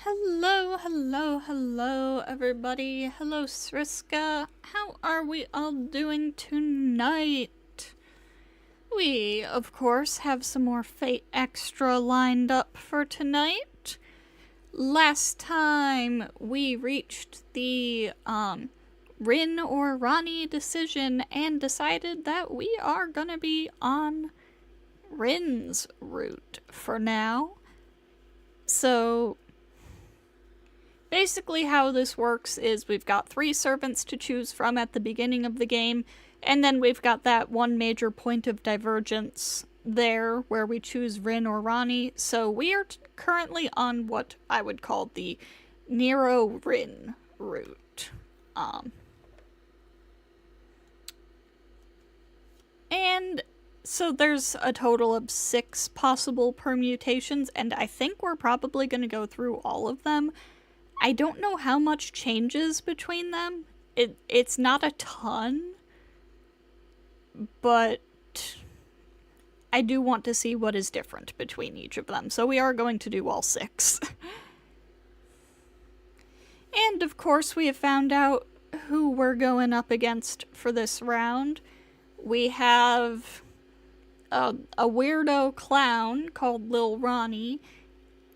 Hello, hello, hello, everybody. Hello, Sriska. How are we all doing tonight? We, of course, have some more Fate Extra lined up for tonight. Last time we reached the, Rin or Rani decision and decided that we are gonna be on Rin's route for now. So, basically how this works is we've got 3 servants to choose from at the beginning of the game, and then we've got that one major point of divergence there where we choose Rin or Rani. So we are currently on what I would call the Nero-Rin route. And so there's a total of 6 possible permutations, and I think we're probably going to go through all of them. I don't know how much changes between them. It's not a ton, but I do want to see what is different between each of them, so we are going to do all 6. And of course we have found out who we're going up against for this round. We have a weirdo clown called Lil Ronnie,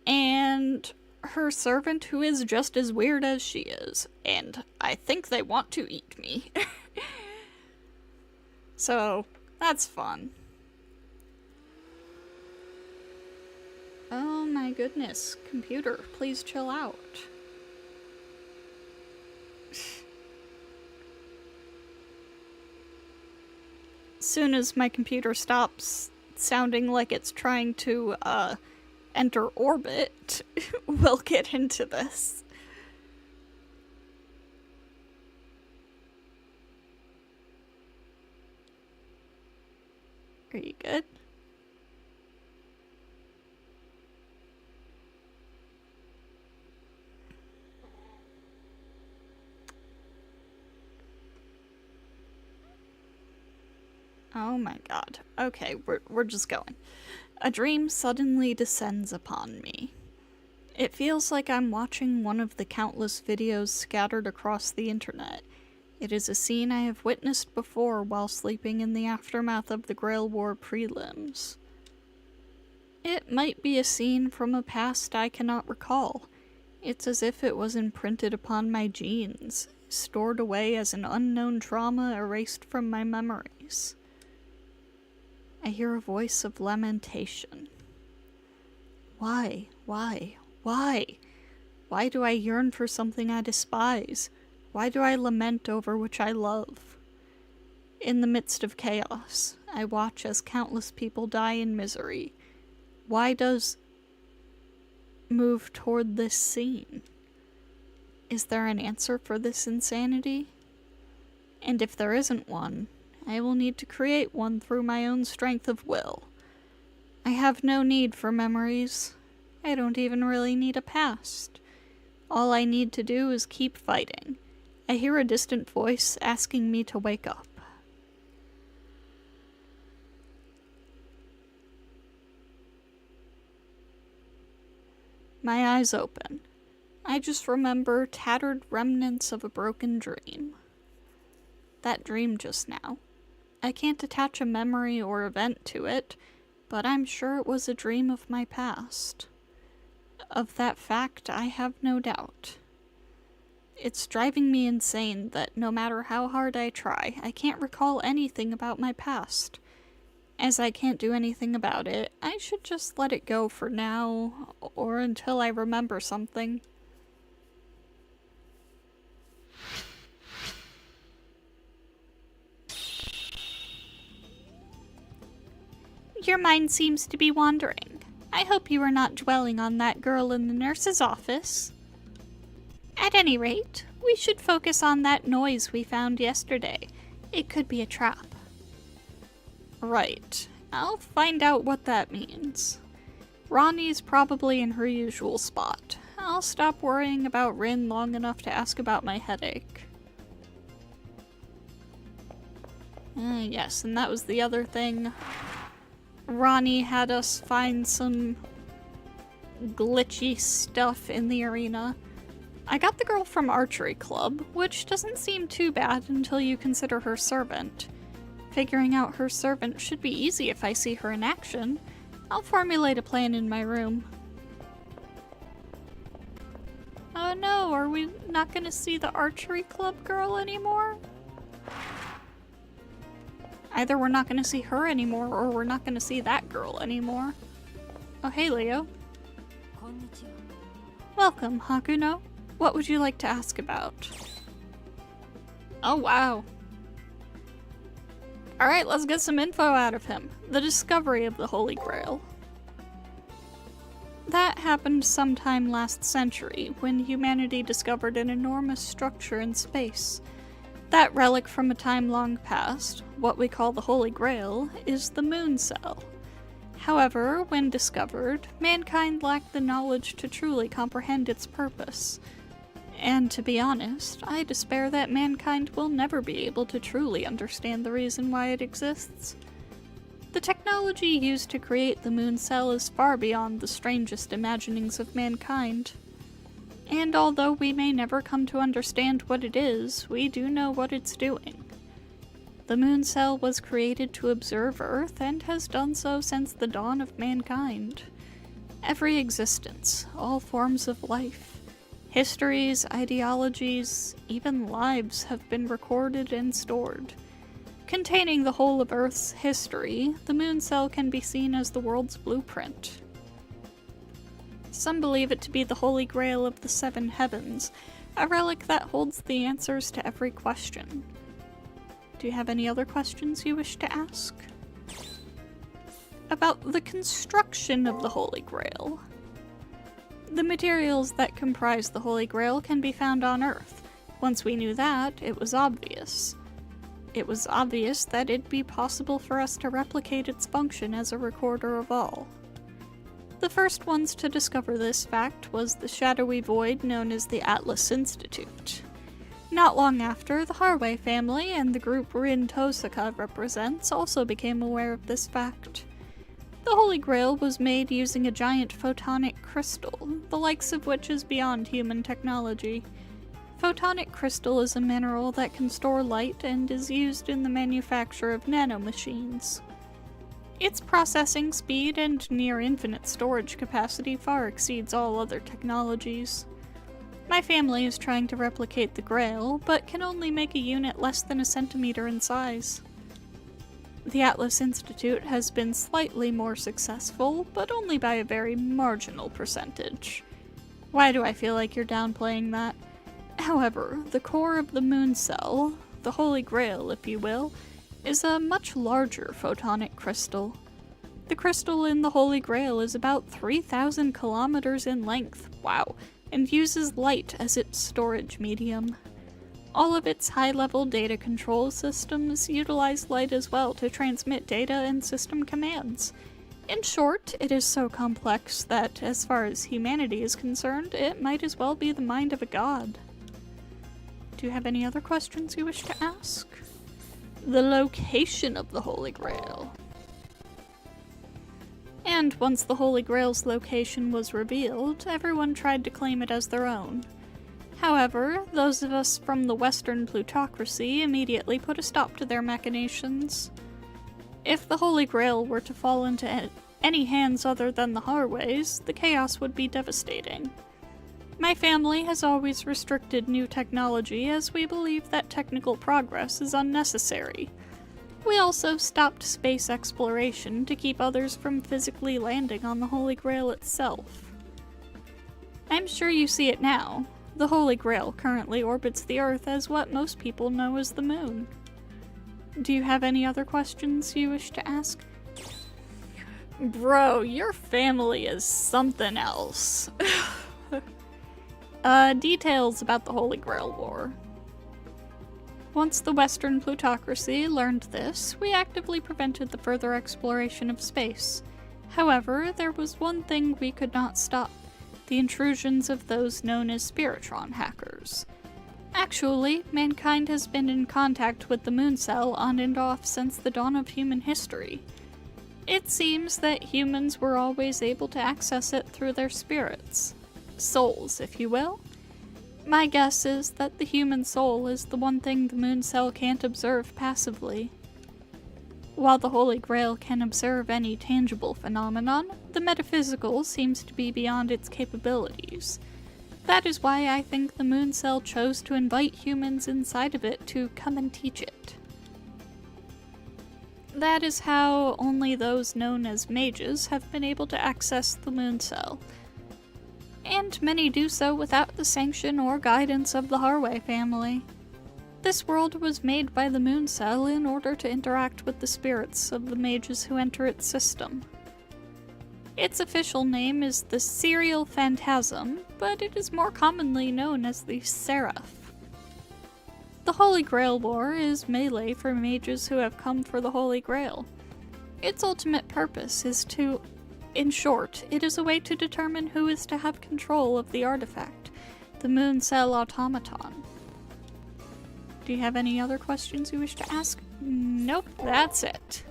and her servant who is just as weird as she is, and I think they want to eat me. So, that's fun. Oh my goodness, computer, please chill out. Soon as my computer stops sounding like it's trying to, enter orbit, we'll get into this. Are you good? Oh my god. Okay, we're just going. A dream suddenly descends upon me. It feels like I'm watching one of the countless videos scattered across the internet. It is a scene I have witnessed before while sleeping in the aftermath of the Grail War prelims. It might be a scene from a past I cannot recall. It's as if it was imprinted upon my genes, stored away as an unknown trauma erased from my memories. I hear a voice of lamentation. Why? Why? Why? Why do I yearn for something I despise? Why do I lament over which I love? In the midst of chaos, I watch as countless people die in misery. Why does move toward this scene? Is there an answer for this insanity? And if there isn't one, I will need to create one through my own strength of will. I have no need for memories. I don't even really need a past. All I need to do is keep fighting. I hear a distant voice asking me to wake up. My eyes open. I just remember tattered remnants of a broken dream. That dream just now. I can't attach a memory or event to it, but I'm sure it was a dream of my past. Of that fact, I have no doubt. It's driving me insane that no matter how hard I try, I can't recall anything about my past. As I can't do anything about it, I should just let it go for now, or until I remember something. Your mind seems to be wandering. I hope you are not dwelling on that girl in the nurse's office. At any rate, we should focus on that noise we found yesterday. It could be a trap. Right. I'll find out what that means. Ronnie's probably in her usual spot. I'll stop worrying about Rin long enough to ask about my headache. Yes, and that was the other thing. Ronnie had us find some glitchy stuff in the arena. I got the girl from Archery Club, which doesn't seem too bad until you consider her servant. Figuring out her servant should be easy if I see her in action. I'll formulate a plan in my room. Oh no, are we not gonna see the Archery Club girl anymore? Either we're not gonna see her anymore, or we're not gonna see that girl anymore. Oh hey Leo. Welcome, Hakuno. What would you like to ask about? Oh wow. Alright, let's get some info out of him. The discovery of the Holy Grail. That happened sometime last century, when humanity discovered an enormous structure in space. That relic from a time long past, what we call the Holy Grail, is the moon cell. However, when discovered, mankind lacked the knowledge to truly comprehend its purpose. And to be honest, I despair that mankind will never be able to truly understand the reason why it exists. The technology used to create the moon cell is far beyond the strangest imaginings of mankind. And although we may never come to understand what it is, we do know what it's doing. The moon cell was created to observe Earth and has done so since the dawn of mankind. Every existence, all forms of life, histories, ideologies, even lives have been recorded and stored. Containing the whole of Earth's history, the moon cell can be seen as the world's blueprint. Some believe it to be the Holy Grail of the Seven Heavens, a relic that holds the answers to every question. Do you have any other questions you wish to ask? About the construction of the Holy Grail. The materials that comprise the Holy Grail can be found on Earth. Once we knew that, it was obvious. It was obvious that it'd be possible for us to replicate its function as a recorder of all. The first ones to discover this fact was the shadowy void known as the Atlas Institute. Not long after, the Harway family and the group Rin Tosaka represents also became aware of this fact. The Holy Grail was made using a giant photonic crystal, the likes of which is beyond human technology. Photonic crystal is a mineral that can store light and is used in the manufacture of nanomachines. Its processing speed and near-infinite storage capacity far exceeds all other technologies. My family is trying to replicate the Grail, but can only make a unit less than a centimeter in size. The Atlas Institute has been slightly more successful, but only by a very marginal percentage. Why do I feel like you're downplaying that? However, the core of the moon cell, the Holy Grail if you will, is a much larger photonic crystal. The crystal in the Holy Grail is about 3,000 kilometers in length, wow, and uses light as its storage medium. All of its high-level data control systems utilize light as well to transmit data and system commands. In short, it is so complex that, as far as humanity is concerned, it might as well be the mind of a god. Do you have any other questions you wish to ask? The location of the Holy Grail. And once the Holy Grail's location was revealed, everyone tried to claim it as their own. However, those of us from the Western plutocracy immediately put a stop to their machinations. If the Holy Grail were to fall into any hands other than the Harways, the chaos would be devastating. My family has always restricted new technology as we believe that technical progress is unnecessary. We also stopped space exploration to keep others from physically landing on the Holy Grail itself. I'm sure you see it now. The Holy Grail currently orbits the Earth as what most people know as the Moon. Do you have any other questions you wish to ask? Bro, your family is something else. Details about the Holy Grail War. Once the Western plutocracy learned this, we actively prevented the further exploration of space. However, there was one thing we could not stop: the intrusions of those known as Spiritron hackers. Actually, mankind has been in contact with the moon cell on and off since the dawn of human history. It seems that humans were always able to access it through their spirits. Souls, if you will. My guess is that the human soul is the one thing the moon cell can't observe passively. While the Holy Grail can observe any tangible phenomenon, the metaphysical seems to be beyond its capabilities. That is why I think the moon cell chose to invite humans inside of it to come and teach it. That is how only those known as mages have been able to access the moon cell. And many do so without the sanction or guidance of the Harway family. This world was made by the moon cell in order to interact with the spirits of the mages who enter its system. Its official name is the Serial Phantasm, but it is more commonly known as the Seraph. The Holy Grail War is melee for mages who have come for the Holy Grail. Its ultimate purpose is to, in short, it is a way to determine who is to have control of the artifact, the moon cell automaton. Do you have any other questions you wish to ask? Nope, that's it.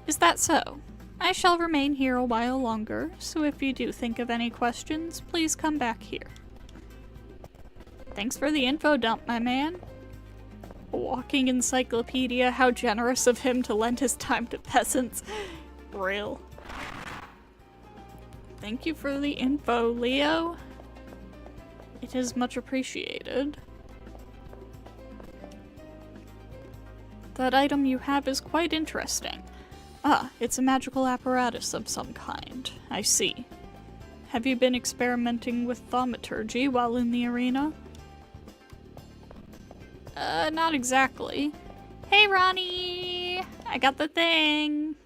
Is that so? I shall remain here a while longer, so if you do think of any questions, please come back here. Thanks for the info dump, my man. A walking encyclopedia, how generous of him to lend his time to peasants. Real. Thank you for the info, Leo. It is much appreciated. That item you have is quite interesting. Ah, it's a magical apparatus of some kind. I see. Have you been experimenting with thaumaturgy while in the arena? Not exactly. Hey, Ronnie! I got the thing!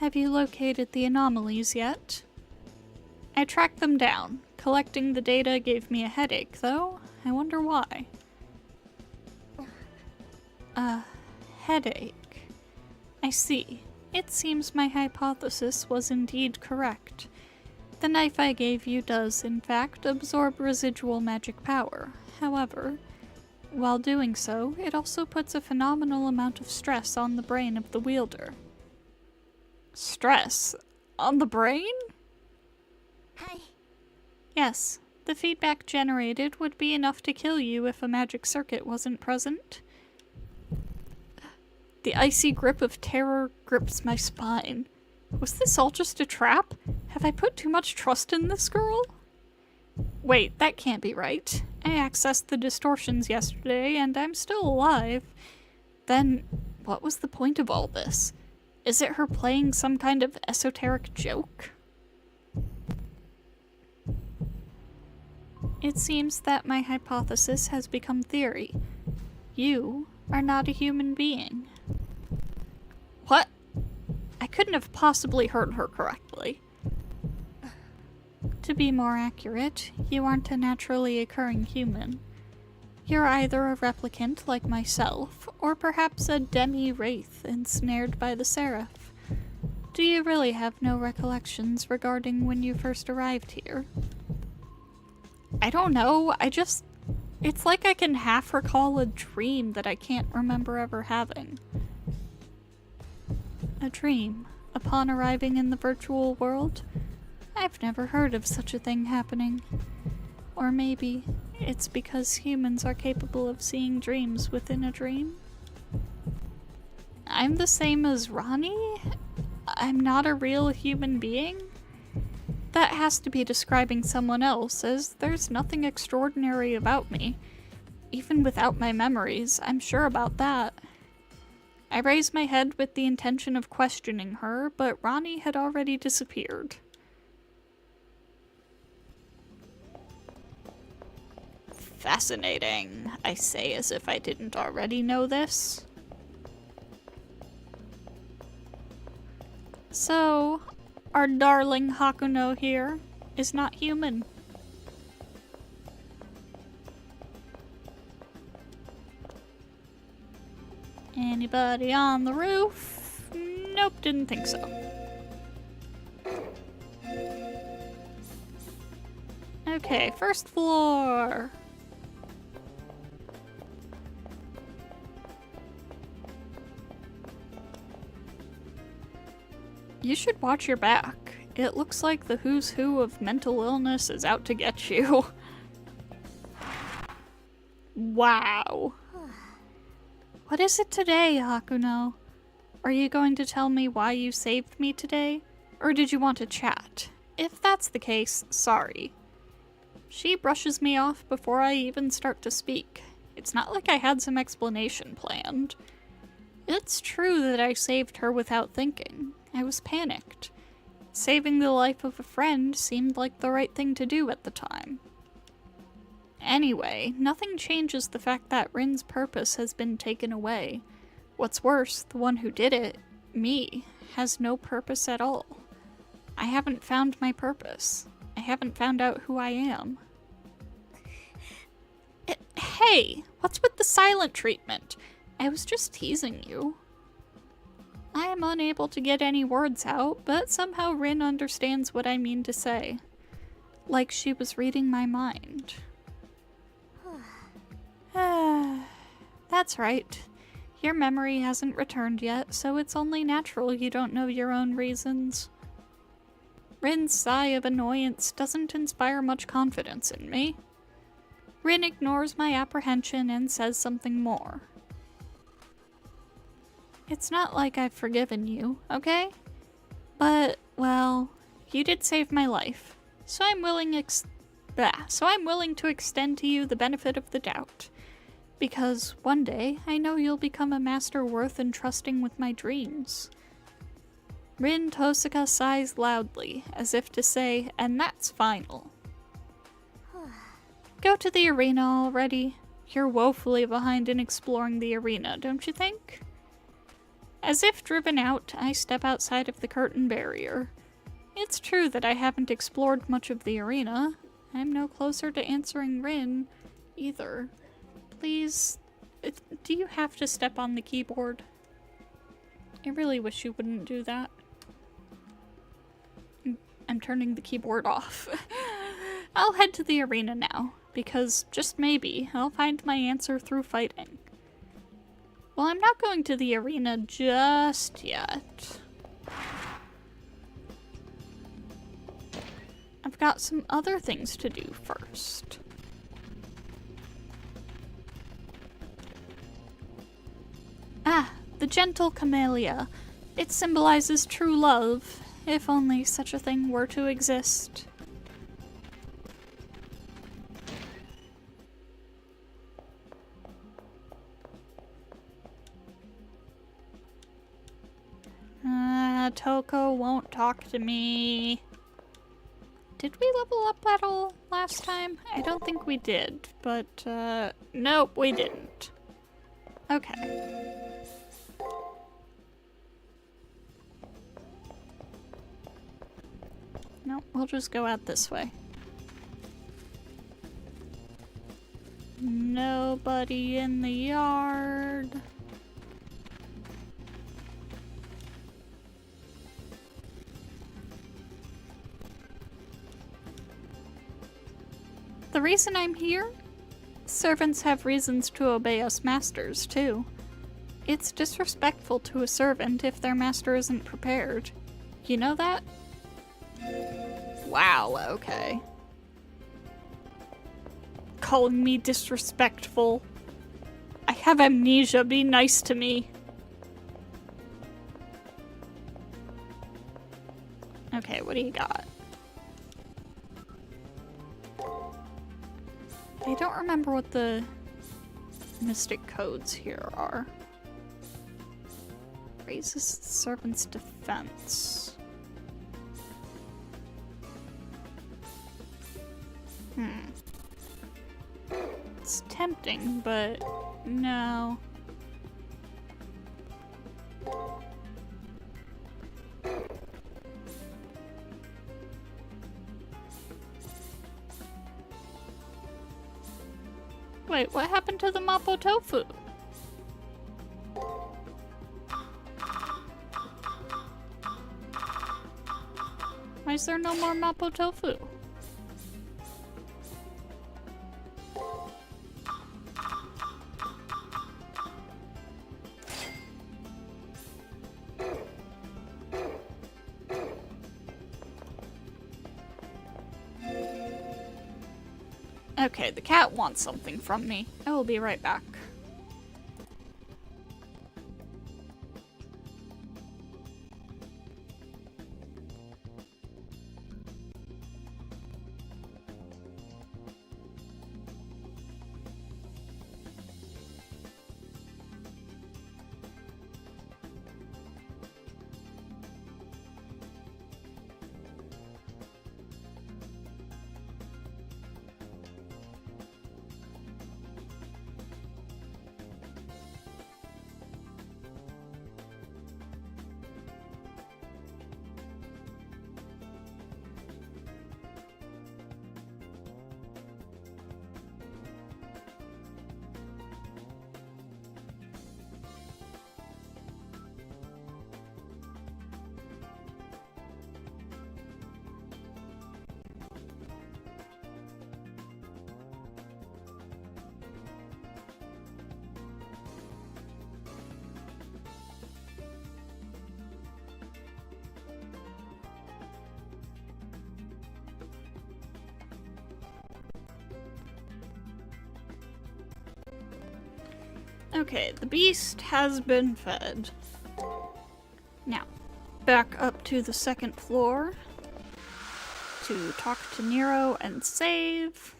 Have you located the anomalies yet? I tracked them down. Collecting the data gave me a headache, though. I wonder why. Headache. I see. It seems my hypothesis was indeed correct. The knife I gave you does, in fact, absorb residual magic power. However, while doing so, it also puts a phenomenal amount of stress on the brain of the wielder. Stress? On the brain? Hi. Yes. The feedback generated would be enough to kill you if a magic circuit wasn't present. The icy grip of terror grips my spine. Was this all just a trap? Have I put too much trust in this girl? Wait, that can't be right. I accessed the distortions yesterday and I'm still alive. Then, what was the point of all this? Is it her playing some kind of esoteric joke? It seems that my hypothesis has become theory. You are not a human being. What? I couldn't have possibly heard her correctly. To be more accurate, you aren't a naturally occurring human. You're either a replicant like myself, or perhaps a demi-wraith ensnared by the Seraph. Do you really have no recollections regarding when you first arrived here? I don't know, it's like I can half recall a dream that I can't remember ever having. A dream, upon arriving in the virtual world? I've never heard of such a thing happening. Or maybe it's because humans are capable of seeing dreams within a dream? I'm the same as Ronnie? I'm not a real human being? That has to be describing someone else, as there's nothing extraordinary about me. Even without my memories, I'm sure about that. I raised my head with the intention of questioning her, but Ronnie had already disappeared. Fascinating, I say as if I didn't already know this. So, our darling Hakuno here is not human. Anybody on the roof? Nope, didn't think so. Okay, first floor. You should watch your back. It looks like the who's who of mental illness is out to get you. Wow. What is it today, Hakuno? Are you going to tell me why you saved me today? Or did you want to chat? If that's the case, sorry. She brushes me off before I even start to speak. It's not like I had some explanation planned. It's true that I saved her without thinking. I was panicked. Saving the life of a friend seemed like the right thing to do at the time. Anyway, nothing changes the fact that Rin's purpose has been taken away. What's worse, the one who did it, me, has no purpose at all. I haven't found my purpose. I haven't found out who I am. Hey, what's with the silent treatment? I was just teasing you. I am unable to get any words out, but somehow Rin understands what I mean to say. Like she was reading my mind. That's right. Your memory hasn't returned yet, so it's only natural you don't know your own reasons. Rin's sigh of annoyance doesn't inspire much confidence in me. Rin ignores my apprehension and says something more. It's not like I've forgiven you, okay? But, well, you did save my life, so I'm willing to extend to you the benefit of the doubt. Because one day, I know you'll become a master worth entrusting with my dreams. Rin Tosaka sighs loudly, as if to say, and that's final. Go to the arena already. You're woefully behind in exploring the arena, don't you think? As if driven out, I step outside of the curtain barrier. It's true that I haven't explored much of the arena. I'm no closer to answering Rin, either. Please, do you have to step on the keyboard? I really wish you wouldn't do that. I'm turning the keyboard off. I'll head to the arena now, because just maybe I'll find my answer through fighting. Well, I'm not going to the arena just yet. I've got some other things to do first. Ah, the gentle camellia. It symbolizes true love, if only such a thing were to exist. Toko won't talk to me. Did we level up at all last time? I don't think we did, but, nope, we didn't. Okay. Nope, we'll just go out this way. Nobody in the yard. The reason I'm here? Servants have reasons to obey us masters, too. It's disrespectful to a servant if their master isn't prepared. You know that? Wow, okay. Calling me disrespectful. I have amnesia, be nice to me. Okay, what do you got? I don't remember what the mystic codes here are. Raises the servant's defense. It's tempting, but no. Wait, what happened to the Mapo Tofu? Why is there no more Mapo Tofu? Okay, the cat wants something from me. I will be right back. Okay, the beast has been fed. Now, back up to the second floor to talk to Nero and save.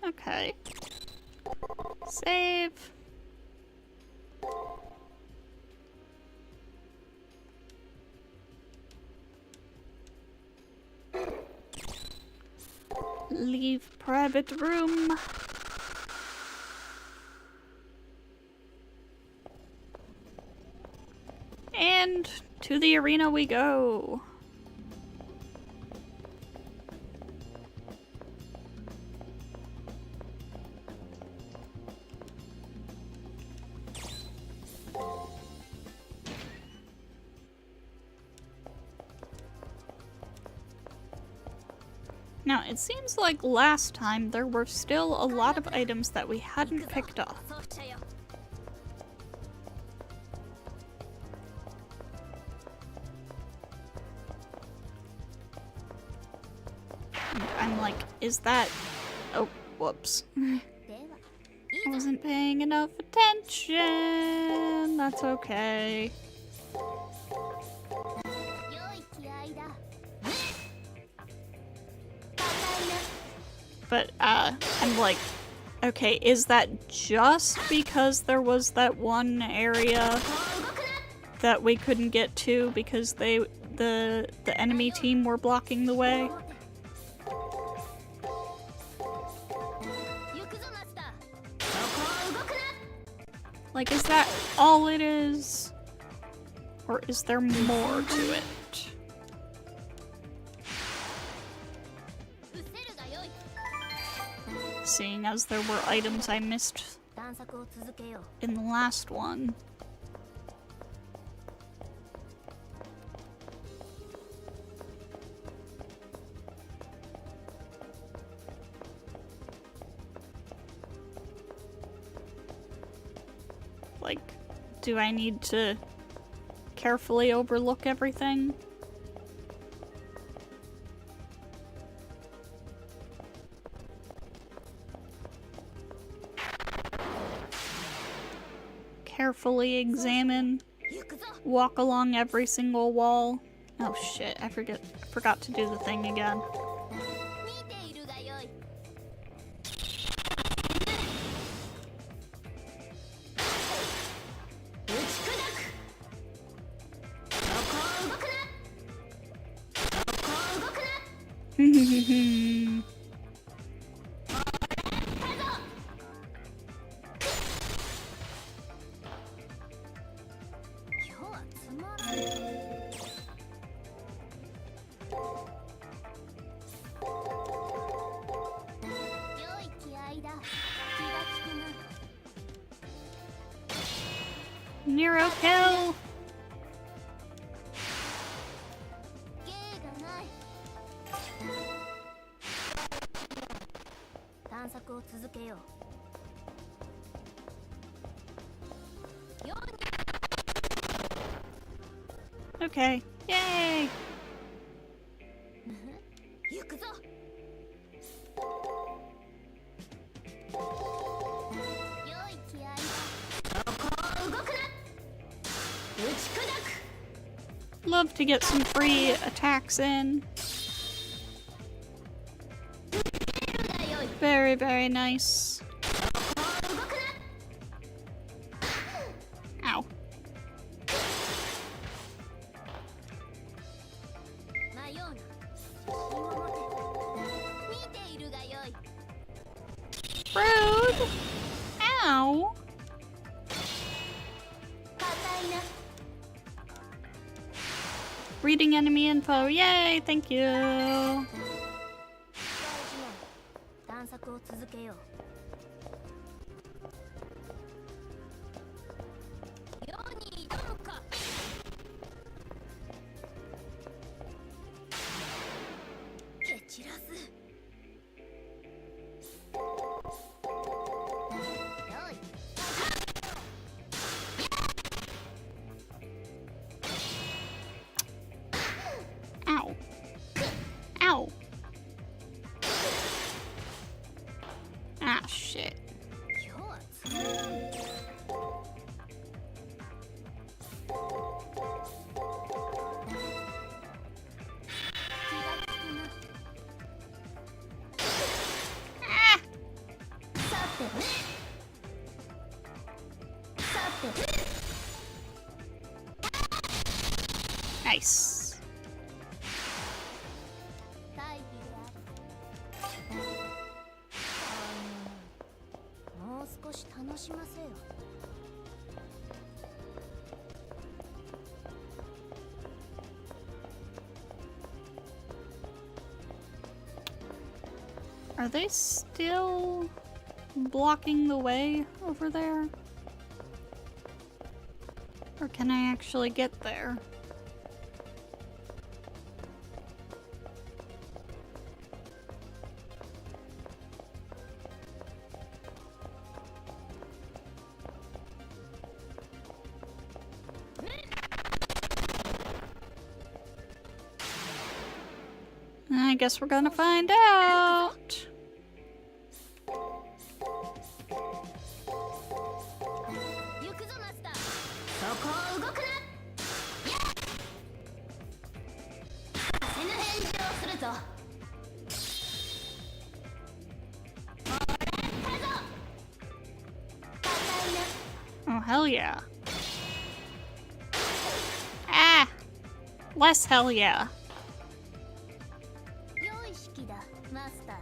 Okay. Save. Leave private room. And to the arena we go. Now, it seems like last time there were still a lot of items that we hadn't picked up. And I'm like, is that... Oh, whoops. I wasn't paying enough attention. That's okay. But, I'm like, okay, is that just because there was that one area that we couldn't get to because the enemy team were blocking the way? Like, is that all it is? Or is there more to it? Seeing as there were items I missed in the last one. Like, do I need to carefully overlook everything? Carefully examine, walk along every single wall. Oh shit, I forgot to do the thing again. Nero kill! けよう。Okay. Yay! 行くぞ。良い気合いだ。そこを動くな。打ち砕く。 Love to get some free attacks in. Very, very nice. Ow. Rude! Ow! Reading enemy info. Yay! Thank you. 探索を続けよう。世に挑むか。蹴散らす。よい。Ow. Ow. Ah, shit. 今日はつまらん。気がつくな。 Ah! さてさて Nice. 大義である。もう少し楽しませよ。 Are they still blocking the way over there? Or can I actually get there? I guess we're gonna find out. 行くぞマスター。そこを動くな。背の返事をするぞ。もらったぞ。硬いな。 Oh, hell yeah. Ah! Less hell yeah. 良い式だマスター。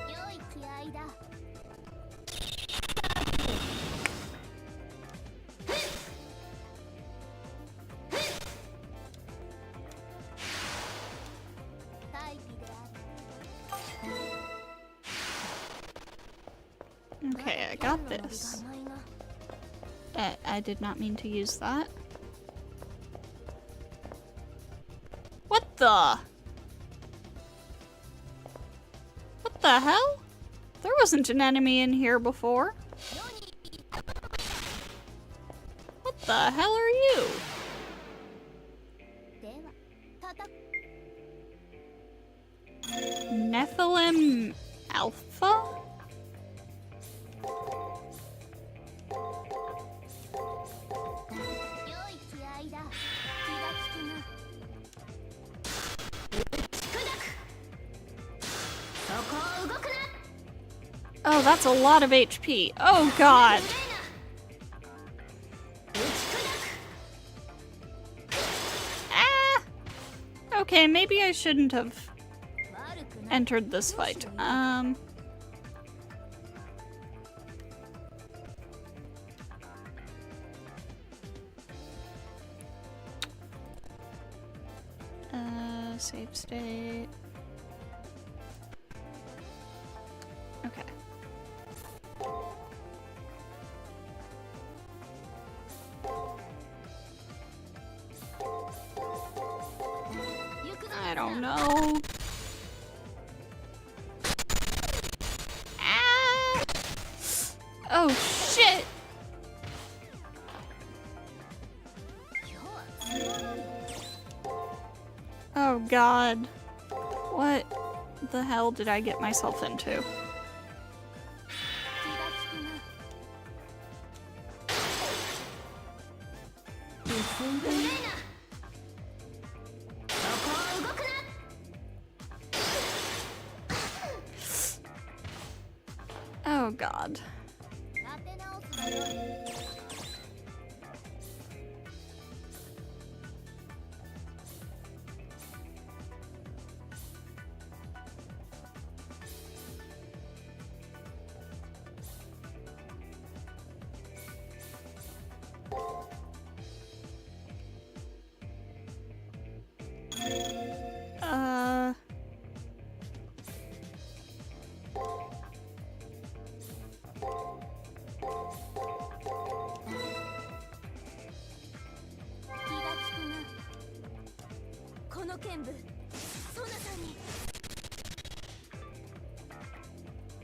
良い気合いだ。 大義である。 Okay, I got this. I did not mean to use that. What the? What the hell? There wasn't an enemy in here before. What the hell are you? では叩く。 Nephilim Alpha? 良い気合いだ。気がつくな。打ち砕く。そこを動くな。 Oh, that's a lot of HP. Oh god. 打ち砕く。 Ah! Okay, maybe I shouldn't have 悪くない。 entered this fight. Save state. Okay. I don't no. Ah! Oh shit! Oh god. What the hell did I get myself into? Oh god. Uh...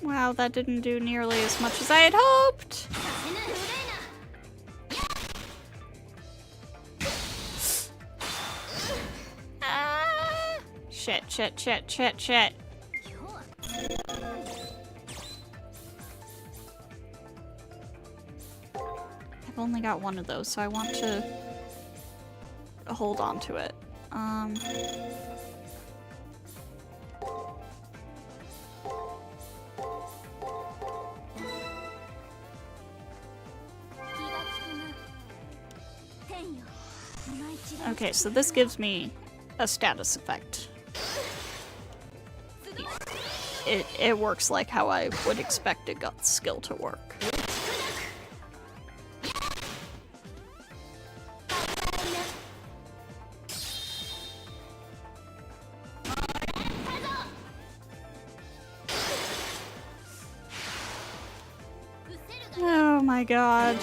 Wow, that didn't do nearly as much as I had hoped! Ah! Shit, shit, shit, shit, shit. I've only got one of those, so I want to hold on to it. Okay, so this gives me a status effect. It works like how I would expect a Guts skill to work. Oh my god.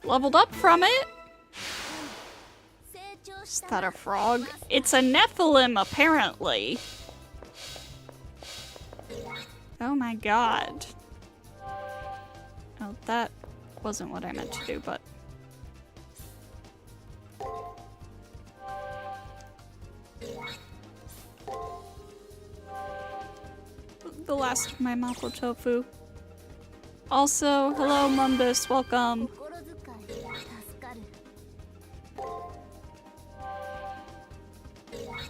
Leveled up from it? Is that a frog? It's a Nephilim, apparently. Oh my god. Oh, that wasn't what I meant to do, but... The last of my Mapo Tofu. Also, hello Mumbus, welcome.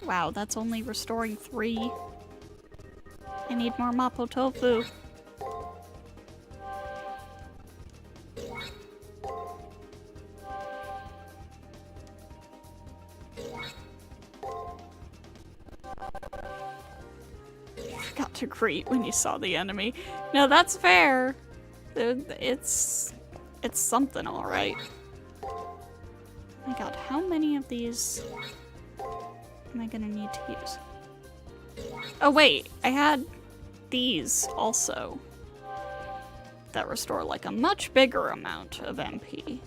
Wow, that's only restoring 3. I need more Mapo Tofu. Forgot to greet when you saw the enemy. No, that's fair. It's something, alright. Oh my god, how many of these am I gonna need to use? Oh wait, I had these also that restore like a much bigger amount of MP.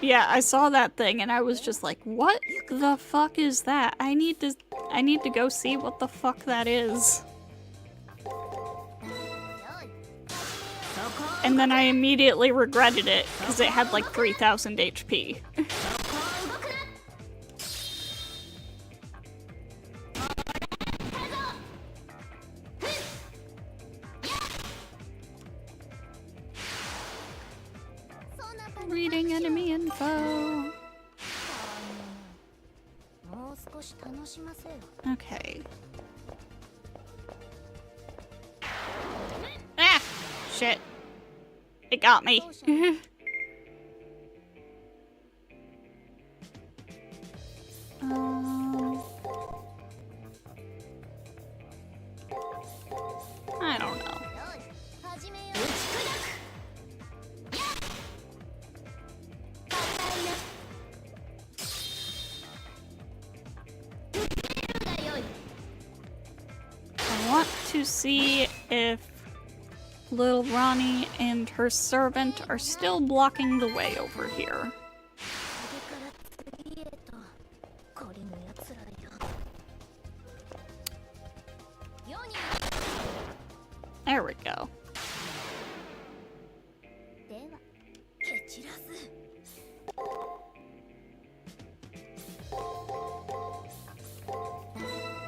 Yeah, I saw that thing and I was just like, what the fuck is that? I need to go see what the fuck that is. And then I immediately regretted it because it had like 3000 HP. Reading enemy info. Okay. Ah! Shit. It got me. I don't know. I want to see if Little Ronnie and her servant are still blocking the way over here. 次から次へと懲りぬ奴らよ。世に There we go. では蹴散らす。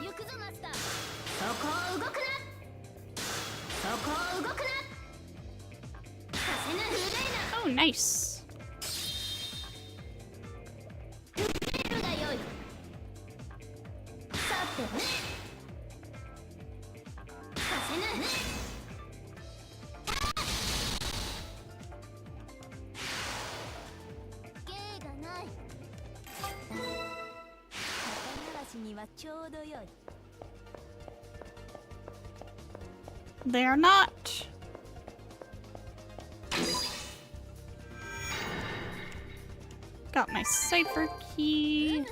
行くぞマスター。そこを動くな。そこを動くな。させぬ不礼な。 Oh, nice. 出るがよい。さてね。させぬ。芸がない。肩慣らしにはちょうどよい。 They're not. Got my cipher key.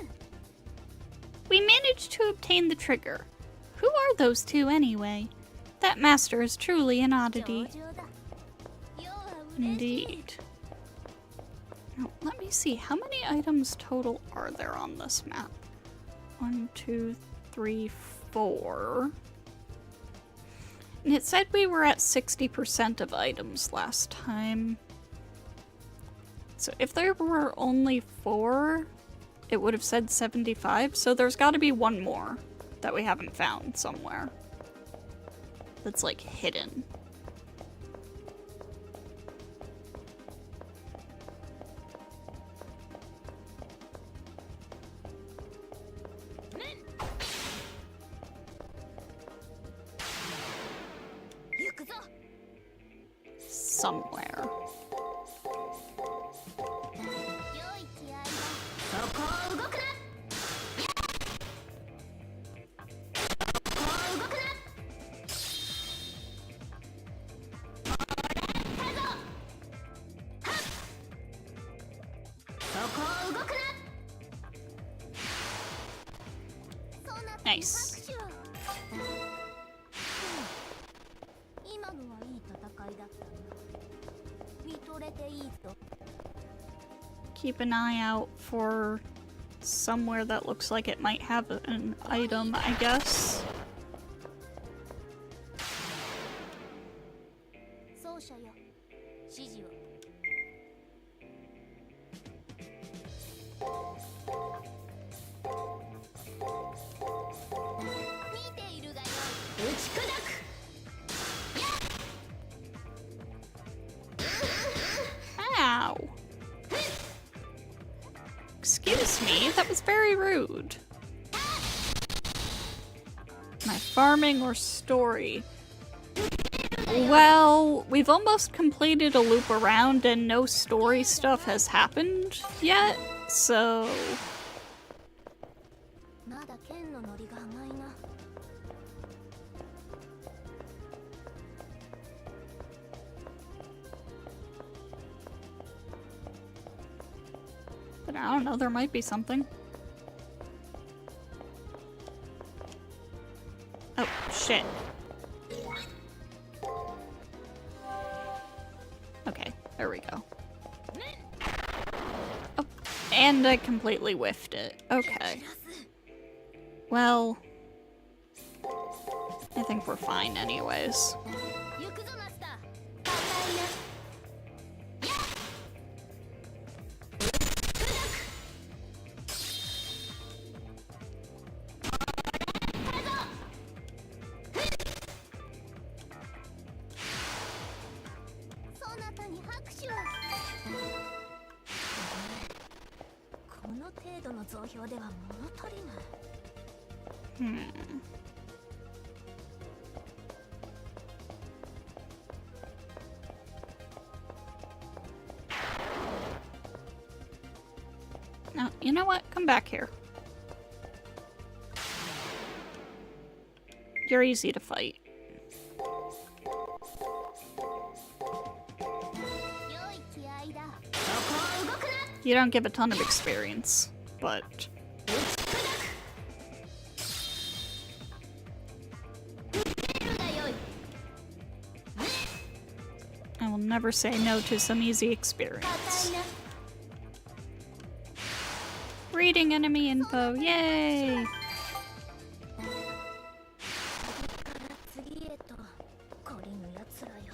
We managed to obtain the trigger. Who are those two anyway? That master is truly an oddity. 上々だ。世は嬉しい。 Indeed. Now, let me see. How many items total are there on this map? 1, 2, 3, 4. And it said we were at 60% of items last time. So if there were only 4, it would have said 75. So there's got to be one more that we haven't found somewhere. That's like hidden. Somewhere. 良い気合いだ。そこを動くな。そこを動くな。来たぞ。はっ。そこを動くな。そなたに Nice. 拍手を。今のはいい戦いだったな。見とれていいぞ。 Keep an eye out for somewhere that looks like it might have an item, I guess. 奏者よ、指示を。見ているがよい。打ち砕く。 Ow! Excuse me, that was very rude. My farming or story? Well, we've almost completed a loop around and no story stuff has happened yet, so... まだ剣のノリが甘いな。 But I don't know, there might be something. Oh, shit. Okay, there we go. Oh, and I completely whiffed it. Okay. Well, I think we're fine anyways. 行くぞマスター。硬いな。そなたに拍手を。この程度の増票では物足りない。 Now, you know what? Come back here. You're easy to fight. 良い気合いだ。そこを動くな。 You don't give a ton of experience, but... 打ち砕く。出るがよい。never say no to some easy experience. Reading enemy info, yay! 次へと懲りぬ奴らよ。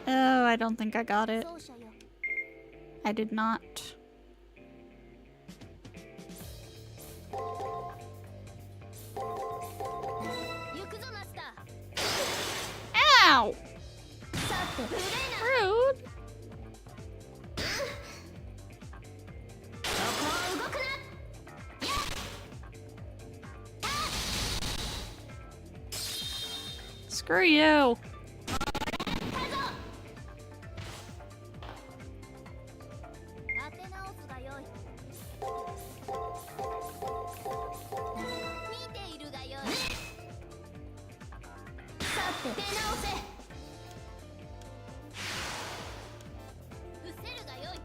Oh, I don't think I got it. 奏者よ。 I did not. 行くぞマスタ Ow! ー。さて無礼な。 Rude! そこを動くな。 Screw you! 立て直すがよい。見ているがよい。さて出直せ。失せるがよい。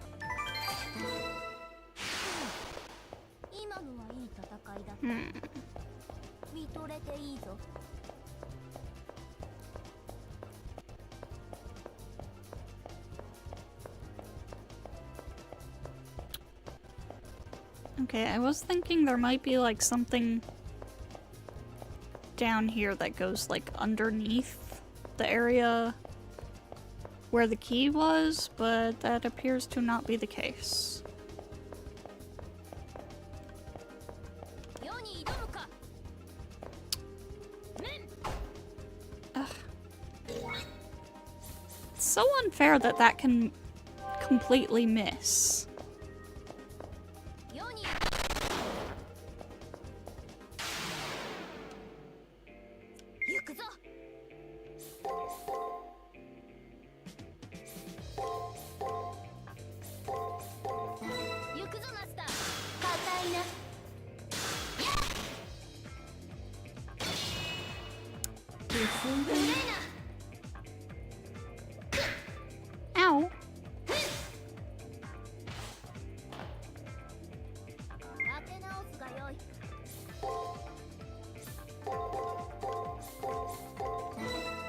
今のはいい戦いだった。 Hmm. 見とれていいぞ。 Okay, I was thinking there might be like something down here that goes like underneath the area where the key was, but that appears to not be the case. 世に挑むか。 It's so unfair that that can completely miss. 世に。行くぞ。行くぞマスター。硬いな。 無礼な。 Ow! 立て直すがよい。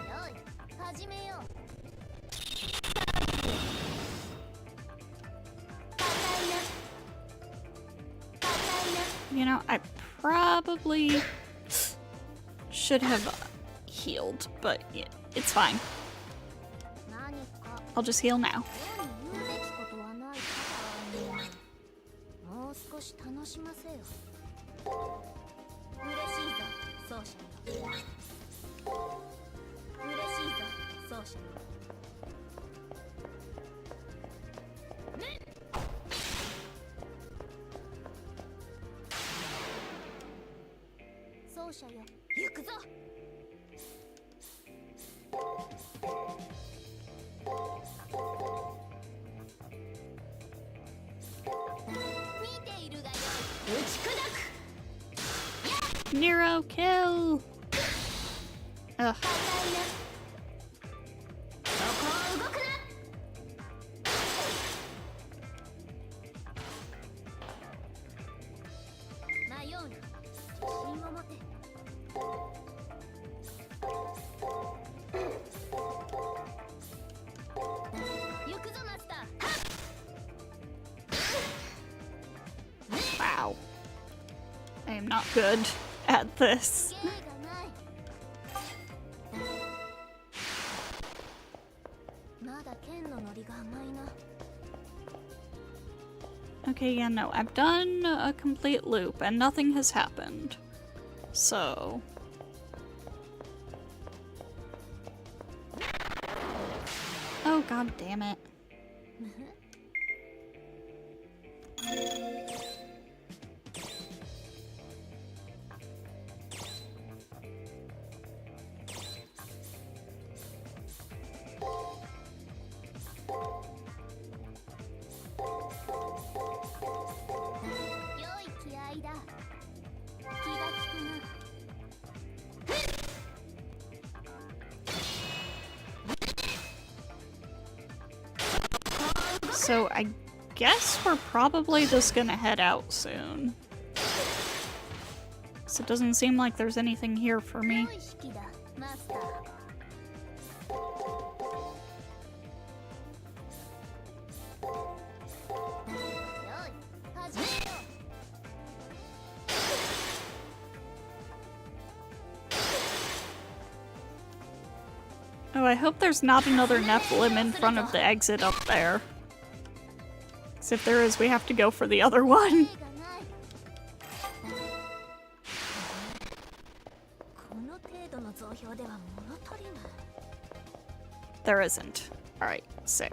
よい、始めよう。硬いな。硬いな。 You know, I probably should have healed, but it's fine. 何か I'll just heal now. 世に言うべきことはないか。もう少し楽しませよ。嬉しいぞ、奏者よ。嬉しいぞ、奏者よ。奏者よ、行くぞ。見ているがよい。打ち砕く。 Nero, kill! Ugh. 硬いな。そこを動くな。迷うな。自信を持て。行くぞマスター。 Wow. I am not good at this. 芸がない。まだ剣のノリが甘いな。 Okay, yeah, no. I've done a complete loop and nothing has happened. So... Oh, god damn it. So I guess we're probably just gonna head out soon. So it doesn't seem like there's anything here for me. Oh, I hope there's not another Nephilim in front of the exit up there. Because if there is, we have to go for the other one. There isn't. Alright, sick.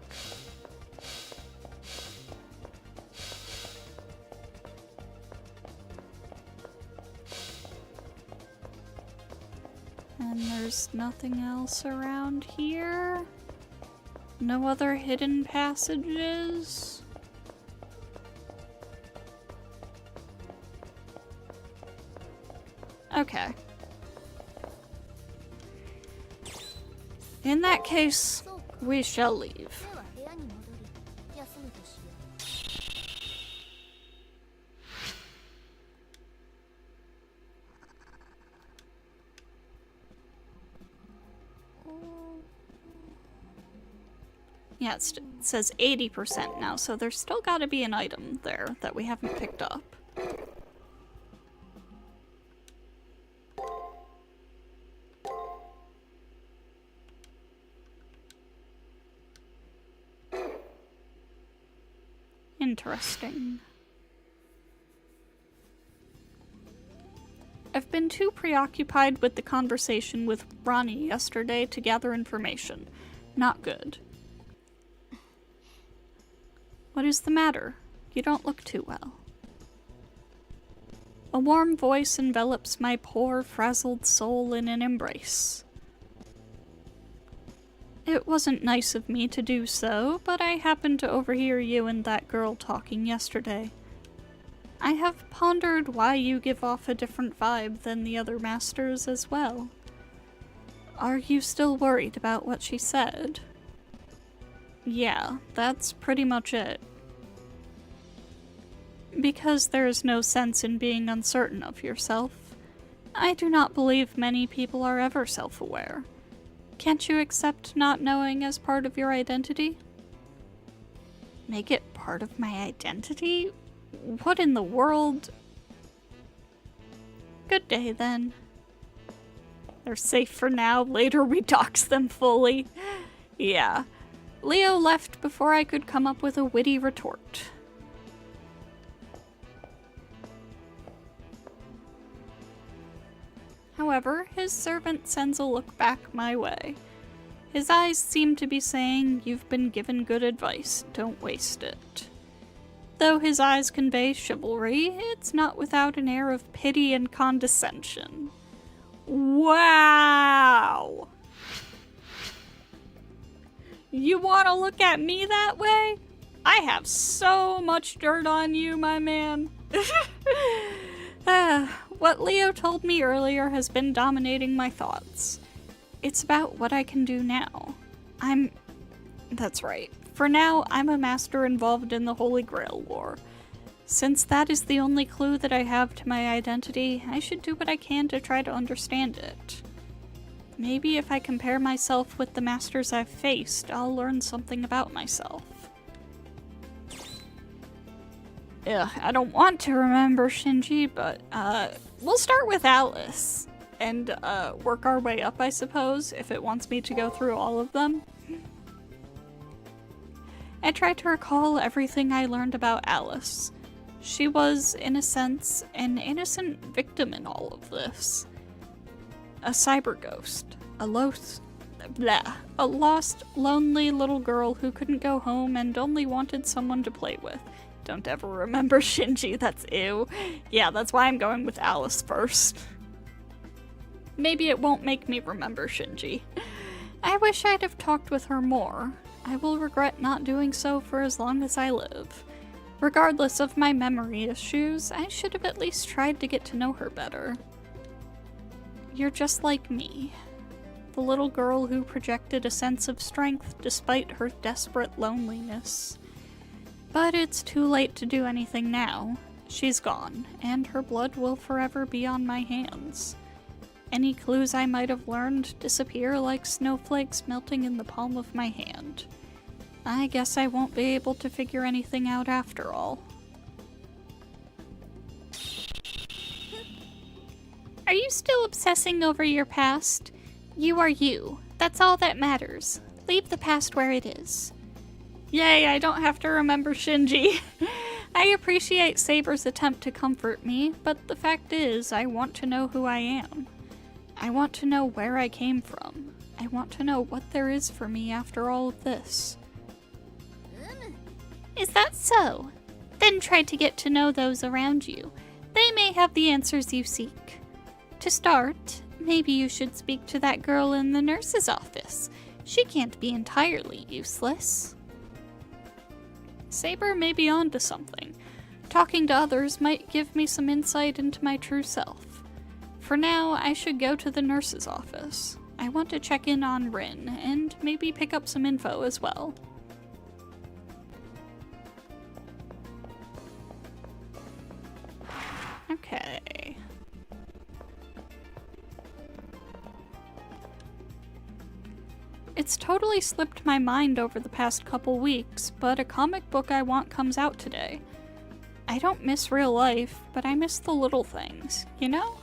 And there's nothing else around here? No other hidden passages? Okay. In that case, we shall leave. Yeah, it says 80% now, so there's still gotta be an item there that we haven't picked up. Interesting. I've been too preoccupied with the conversation with Ronnie yesterday to gather information. Not good. What is the matter? You don't look too well. A warm voice envelops my poor, frazzled soul in an embrace. It wasn't nice of me to do so, but I happened to overhear you and that girl talking yesterday. I have pondered why you give off a different vibe than the other masters as well. Are you still worried about what she said? Yeah, that's pretty much it. Because there is no sense in being uncertain of yourself. I do not believe many people are ever self-aware. Can't you accept not knowing as part of your identity? Make it part of my identity? What in the world? Good day, then. They're safe for now. Later we dox them fully. Yeah. Leo left before I could come up with a witty retort. However, his servant sends a look back my way. His eyes seem to be saying, "You've been given good advice, don't waste it." Though his eyes convey chivalry, it's not without an air of pity and condescension. Wow! You want to look at me that way? I have so much dirt on you, my man. What Leo told me earlier has been dominating my thoughts. It's about what I can do now. That's right. For now, I'm a master involved in the Holy Grail War. Since that is the only clue that I have to my identity, I should do what I can to try to understand it. Maybe if I compare myself with the masters I've faced, I'll learn something about myself. Ugh, I don't want to remember Shinji, but we'll start with Alice and work our way up, I suppose, if it wants me to go through all of them. I tried to recall everything I learned about Alice. She was, in a sense, an innocent victim in all of this. A cyber ghost. A lost, lonely little girl who couldn't go home and only wanted someone to play with. Don't ever remember Shinji, that's ew. Yeah, that's why I'm going with Alice first. Maybe it won't make me remember Shinji. I wish I'd have talked with her more. I will regret not doing so for as long as I live. Regardless of my memory issues, I should have at least tried to get to know her better. You're just like me. The little girl who projected a sense of strength despite her desperate loneliness. But it's too late to do anything now. She's gone, and her blood will forever be on my hands. Any clues I might have learned disappear like snowflakes melting in the palm of my hand. I guess I won't be able to figure anything out after all. Are you still obsessing over your past? You are you. That's all that matters. Leave the past where it is. Yay, I don't have to remember Shinji. I appreciate Saber's attempt to comfort me, but the fact is, I want to know who I am. I want to know where I came from. I want to know what there is for me after all of this. Is that so? Then try to get to know those around you. They may have the answers you seek. To start, maybe you should speak to that girl in the nurse's office. She can't be entirely useless. Saber may be onto something. Talking to others might give me some insight into my true self. For now, I should go to the nurse's office. I want to check in on Rin, and maybe pick up some info as well. Okay. It's totally slipped my mind over the past couple weeks, but a comic book I want comes out today. I don't miss real life, but I miss the little things, you know?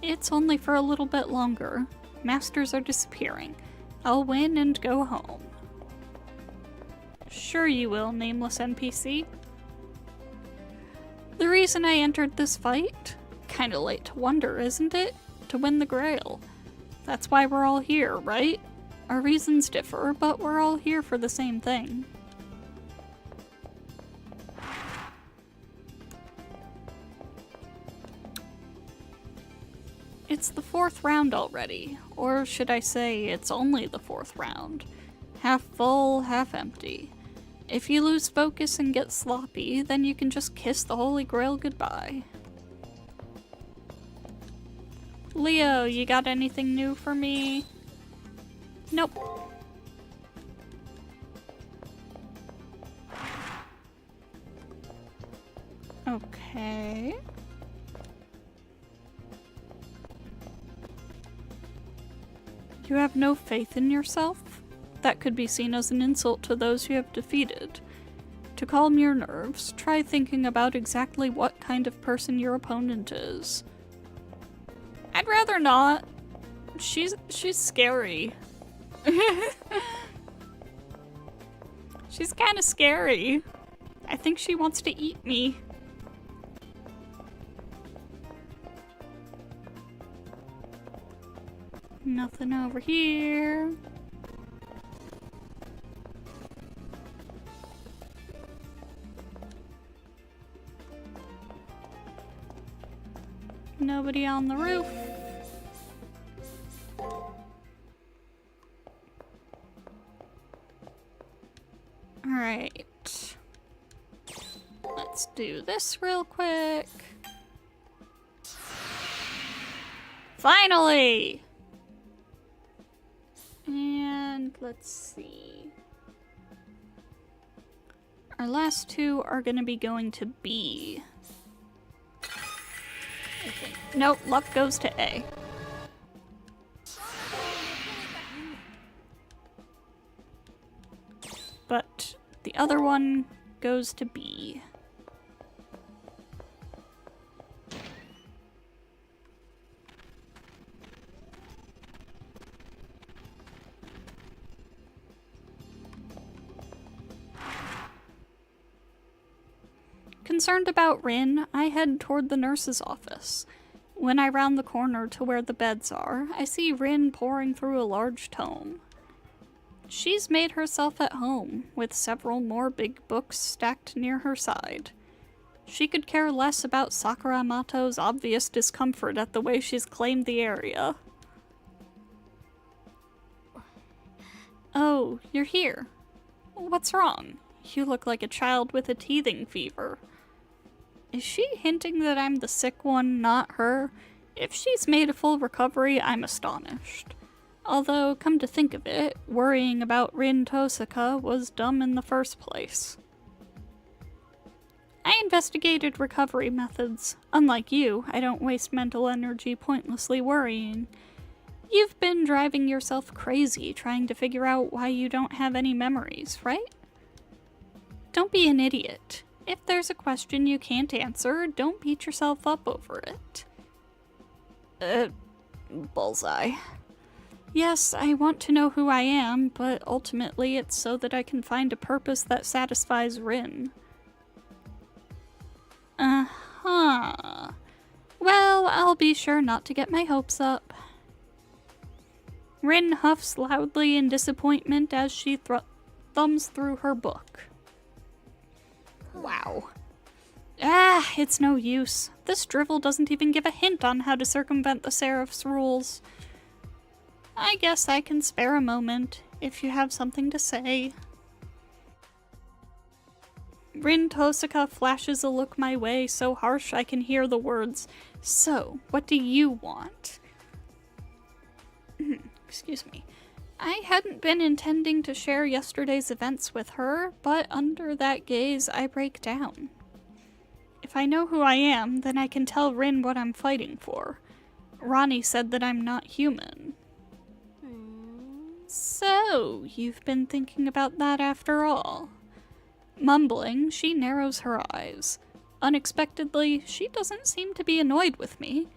It's only for a little bit longer. Masters are disappearing. I'll win and go home. Sure you will, nameless NPC. The reason I entered this fight? Kinda late to wonder, isn't it? To win the Grail. That's why we're all here, right? Our reasons differ, but we're all here for the same thing. It's the 4th round already, or should I say it's only the 4th round. Half full, half empty. If you lose focus and get sloppy, then you can just kiss the Holy Grail goodbye. Leo, you got anything new for me? Nope. Okay. You have no faith in yourself? That could be seen as an insult to those you have defeated. To calm your nerves, try thinking about exactly what kind of person your opponent is. I'd rather not. She's scary. She's kind of scary. I think she wants to eat me. Nothing over here. Nobody on the roof. Alright. Let's do this real quick. Finally! And let's see. Our last 2 are gonna be going to B. I think. Nope, luck goes to A. But the other one goes to B. Concerned about Rin, I head toward the nurse's office. When I round the corner to where the beds are, I see Rin poring through a large tome. She's made herself at home, with several more big books stacked near her side. She could care less about Sakura Mato's obvious discomfort at the way she's claimed the area. Oh, you're here. What's wrong? You look like a child with a teething fever. Is she hinting that I'm the sick one, not her? If she's made a full recovery, I'm astonished. Although, come to think of it, worrying about Rin Tosaka was dumb in the first place. I investigated recovery methods. Unlike you, I don't waste mental energy pointlessly worrying. You've been driving yourself crazy trying to figure out why you don't have any memories, right? Don't be an idiot. If there's a question you can't answer, don't beat yourself up over it. Bullseye. Yes, I want to know who I am, but ultimately it's so that I can find a purpose that satisfies Rin. Uh-huh. Well, I'll be sure not to get my hopes up. Rin huffs loudly in disappointment as she thumbs through her book. Wow. It's no use. This drivel doesn't even give a hint on how to circumvent the Seraph's rules. I guess I can spare a moment, if you have something to say. Rin Tosaka flashes a look my way so harsh I can hear the words, "So, what do you want?" Excuse me. I hadn't been intending to share yesterday's events with her, but under that gaze I break down. If I know who I am, then I can tell Rin what I'm fighting for. Ronnie said that I'm not human. So, you've been thinking about that after all. Mumbling, she narrows her eyes. Unexpectedly, she doesn't seem to be annoyed with me.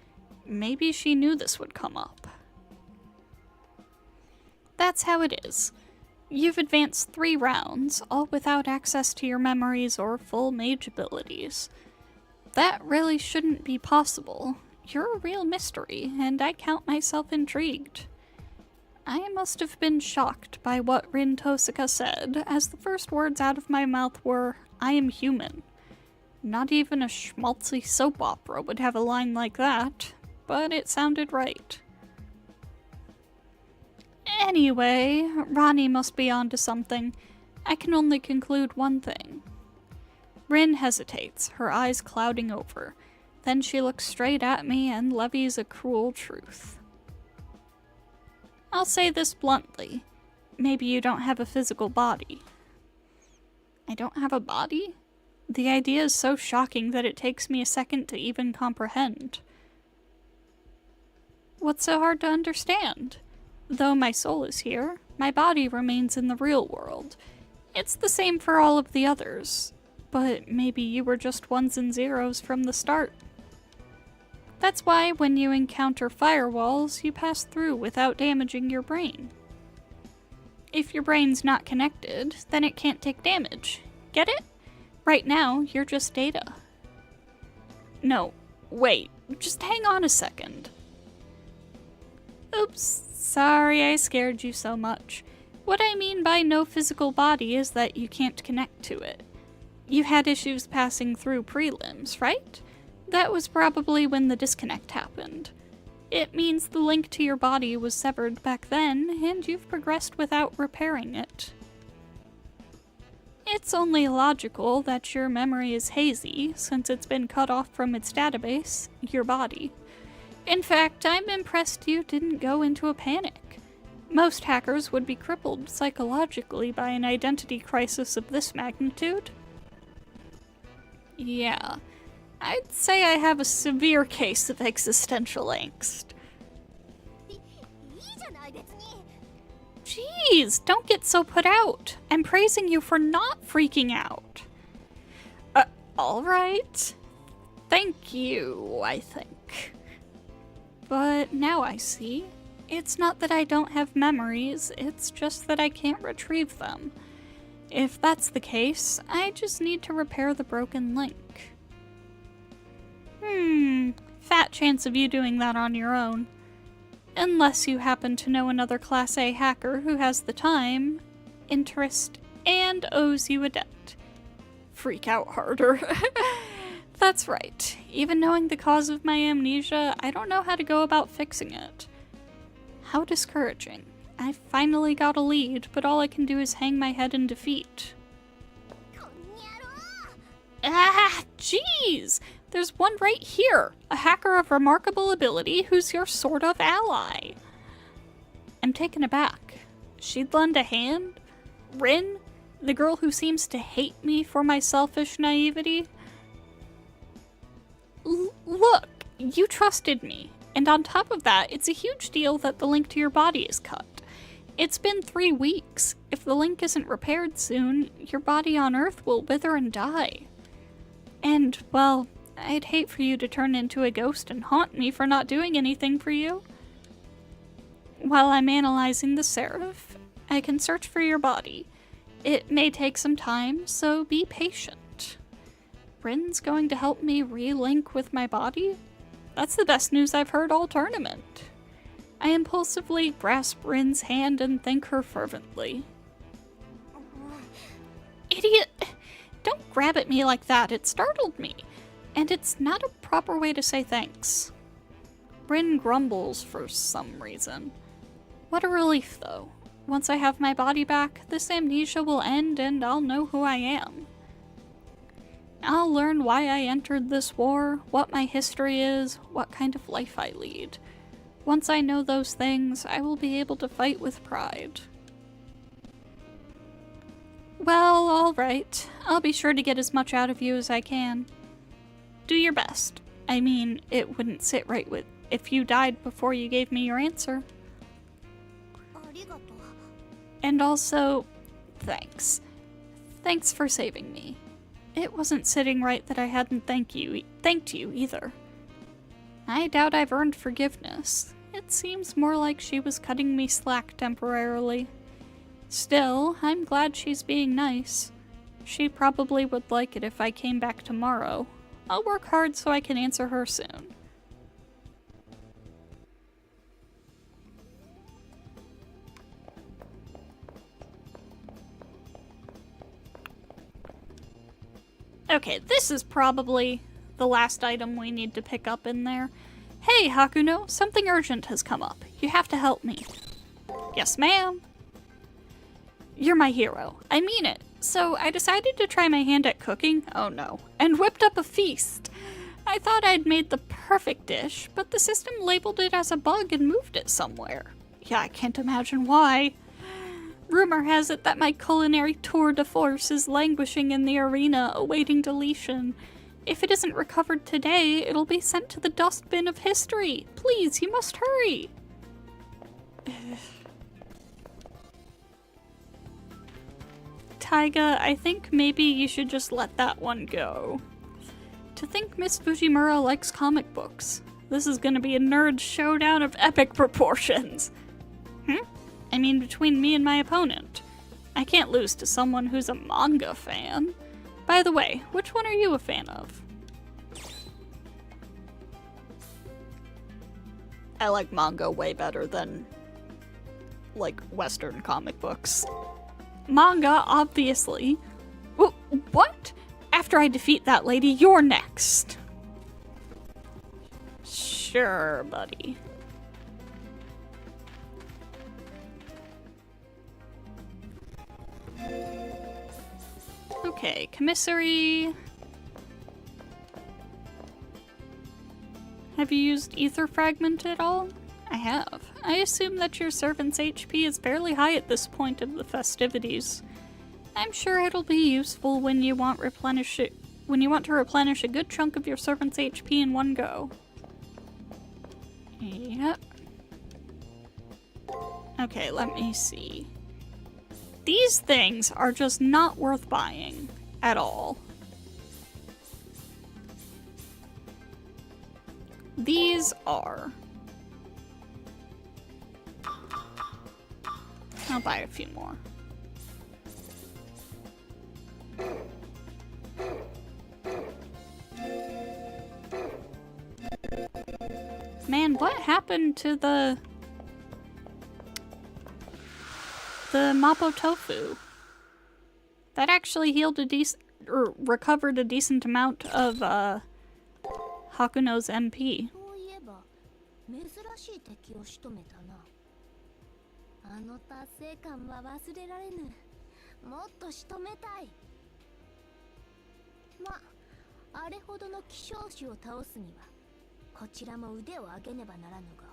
Maybe she knew this would come up. That's how it is. You've advanced 3 rounds, all without access to your memories or full mage abilities. That really shouldn't be possible. You're a real mystery, and I count myself intrigued. I must have been shocked by what Rin Tosaka said, as the first words out of my mouth were, "I am human." Not even a schmaltzy soap opera would have a line like that, but it sounded right. Anyway, Ronnie must be onto something. I can only conclude one thing. Rin hesitates, her eyes clouding over. Then she looks straight at me and levies a cruel truth. I'll say this bluntly. Maybe you don't have a physical body. I don't have a body? The idea is so shocking that it takes me a second to even comprehend. What's so hard to understand? Though my soul is here, my body remains in the real world. It's the same for all of the others. But maybe you were just ones and zeros from the start. That's why when you encounter firewalls, you pass through without damaging your brain. If your brain's not connected, then it can't take damage. Get it? Right now, you're just data. No, wait, just hang on a second. Oops, sorry I scared you so much. What I mean by no physical body is that you can't connect to it. You had issues passing through prelims, right? That was probably when the disconnect happened. It means the link to your body was severed back then, and you've progressed without repairing it. It's only logical that your memory is hazy, since it's been cut off from its database, your body. In fact, I'm impressed you didn't go into a panic. Most hackers would be crippled psychologically by an identity crisis of this magnitude. Yeah, I'd say I have a severe case of existential angst. Jeez, don't get so put out. I'm praising you for not freaking out. Alright. Thank you, I think. But now I see. It's not that I don't have memories, it's just that I can't retrieve them. If that's the case, I just need to repair the broken link. Fat chance of you doing that on your own. Unless you happen to know another Class A hacker who has the time, interest, and owes you a debt. Freak out harder. That's right. Even knowing the cause of my amnesia, I don't know how to go about fixing it. How discouraging. I finally got a lead, but all I can do is hang my head in defeat. Jeez! There's one right here, a hacker of remarkable ability who's your sort of ally. I'm taken aback. She'd lend a hand? Rin? The girl who seems to hate me for my selfish naivety? Look, you trusted me. And on top of that, it's a huge deal that the link to your body is cut. It's been 3 weeks. If the link isn't repaired soon, your body on Earth will wither and die. And, well, I'd hate for you to turn into a ghost and haunt me for not doing anything for you. While I'm analyzing the Seraph, I can search for your body. It may take some time, so be patient. Rin's going to help me re-link with my body? That's the best news I've heard all tournament. I impulsively grasp Rin's hand and thank her fervently. Idiot! Don't grab at me like that, it startled me. And it's not a proper way to say thanks. Rin grumbles for some reason. What a relief, though. Once I have my body back, this amnesia will end and I'll know who I am. I'll learn why I entered this war, what my history is, what kind of life I lead. Once I know those things, I will be able to fight with pride. Well, alright. I'll be sure to get as much out of you as I can. Do your best. I mean, it wouldn't sit right with if you died before you gave me your answer. And also, thanks. Thanks for saving me. It wasn't sitting right that I hadn't thanked you either. I doubt I've earned forgiveness. It seems more like she was cutting me slack temporarily. Still, I'm glad she's being nice. She probably would like it if I came back tomorrow. I'll work hard so I can answer her soon. Okay, this is probably the last item we need to pick up in there. Hey, Hakuno, something urgent has come up. You have to help me. Yes, ma'am. You're my hero. I mean it. So I decided to try my hand at cooking, oh no, and whipped up a feast. I thought I'd made the perfect dish, but the system labeled it as a bug and moved it somewhere. Yeah, I can't imagine why. Rumor has it that my culinary tour de force is languishing in the arena, awaiting deletion. If it isn't recovered today, it'll be sent to the dustbin of history. Please, you must hurry. Taiga, I think maybe you should just let that one go. To think Miss Fujimura likes comic books. This is gonna be a nerd showdown of epic proportions. I mean, between me and my opponent. I can't lose to someone who's a manga fan. By the way, which one are you a fan of? I like manga way better than, like, Western comic books. Manga, obviously. What? After I defeat that lady, you're next. Sure, buddy. Okay, commissary. Have you used Ether Fragment at all? I have. I assume that your servant's HP is fairly high at this point of the festivities. I'm sure it'll be useful when you want to replenish a good chunk of your servant's HP in one go. Yep. Okay, let me see. These things are just not worth buying at all. These are. I'll buy a few more. Man, what happened to the Mapo Tofu? That actually healed or recovered a decent amount of Hakuno's MP. あの達成感は忘れられぬ。もっと仕留めたい。ま、あれほどの希少種を倒すには、こちらも腕を上げねばならぬが。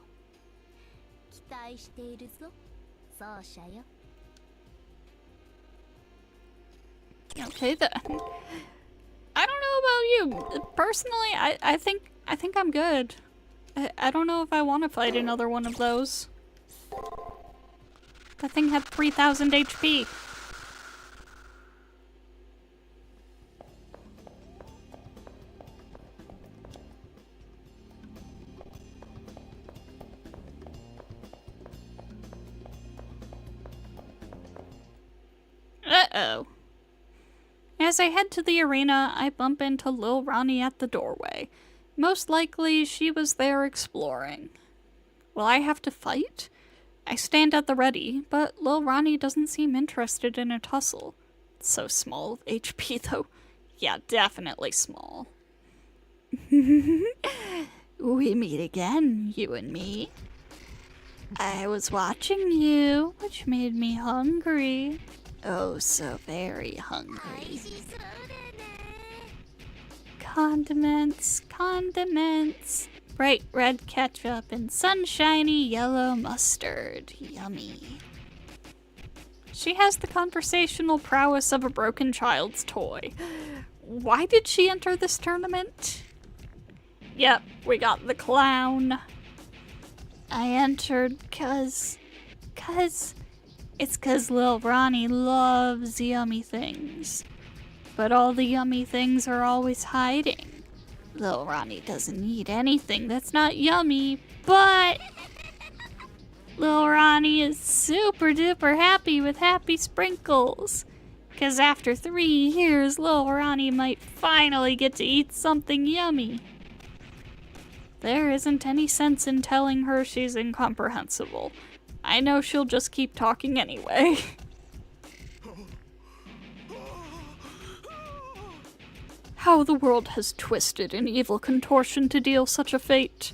期待しているぞ、奏者よ。Okay then. I don't know about you. Personally, I think I think I'm good. I don't know if I want to fight another one of those. That thing had 3,000 HP. Uh-oh. As I head to the arena, I bump into Lil Ronnie at the doorway. Most likely, she was there exploring. Will I have to fight? I stand at the ready, but Lil Ronnie doesn't seem interested in a tussle. It's so small HP though. Yeah, definitely small. We meet again, you and me. I was watching you, which made me hungry. Oh, so very hungry. Condiments, condiments. Bright red ketchup and sunshiny yellow mustard. Yummy. She has the conversational prowess of a broken child's toy. Why did she enter this tournament? Yep, we got the clown. I entered it's 'cause Lil Ronnie loves yummy things. But all the yummy things are always hiding. Lil Ronnie doesn't eat anything that's not yummy, but Lil Ronnie is super duper happy with Happy Sprinkles. 'Cause after 3 years, Lil Ronnie might finally get to eat something yummy. There isn't any sense in telling her she's incomprehensible. I know she'll just keep talking anyway. How the world has twisted in evil contortion to deal such a fate.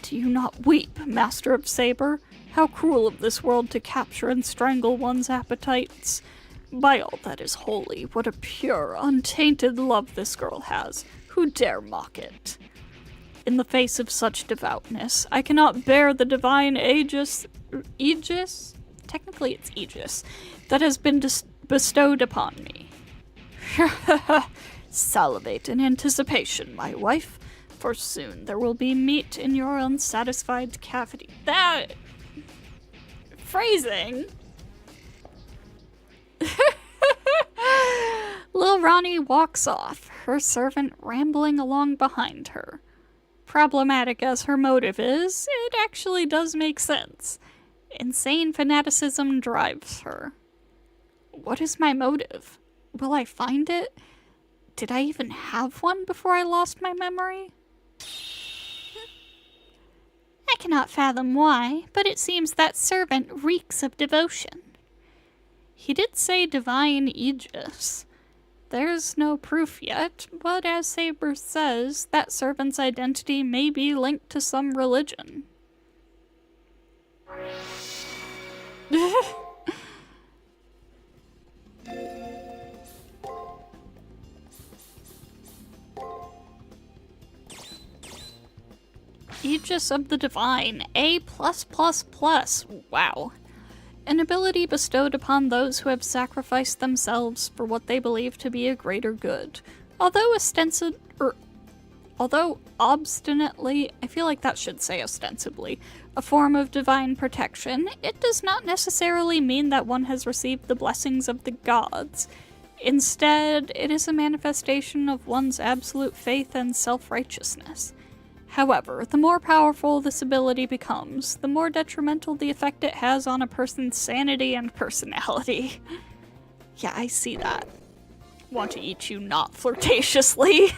Do you not weep, Master of Saber? How cruel of this world to capture and strangle one's appetites. By all that is holy, what a pure, untainted love this girl has. Who dare mock it? In the face of such devoutness, I cannot bear the divine aegis? Technically it's aegis, that has been bestowed upon me. Salivate in anticipation, my wife, for soon there will be meat in your unsatisfied cavity. That phrasing. Lil Ronnie walks off, her servant rambling along behind her. Problematic as her motive is, it actually does make sense. Insane fanaticism drives her. What is my motive? Will I find it? Did I even have one before I lost my memory? I cannot fathom why, but it seems that servant reeks of devotion. He did say divine aegis. There's no proof yet, but as Saber says, that servant's identity may be linked to some religion. Aegis of the Divine, A+++. Wow. An ability bestowed upon those who have sacrificed themselves for what they believe to be a greater good. Although obstinately, I feel like that should say ostensibly, a form of divine protection, it does not necessarily mean that one has received the blessings of the gods. Instead, it is a manifestation of one's absolute faith and self-righteousness. However, the more powerful this ability becomes, the more detrimental the effect it has on a person's sanity and personality. Yeah, I see that. Want to eat you not flirtatiously.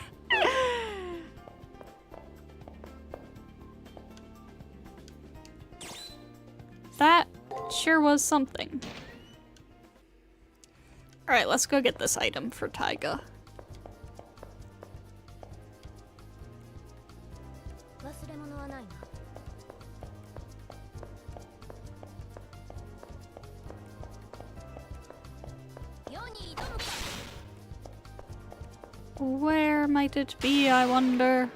That sure was something. Alright, let's go get this item for Taiga. Where might it be, I wonder?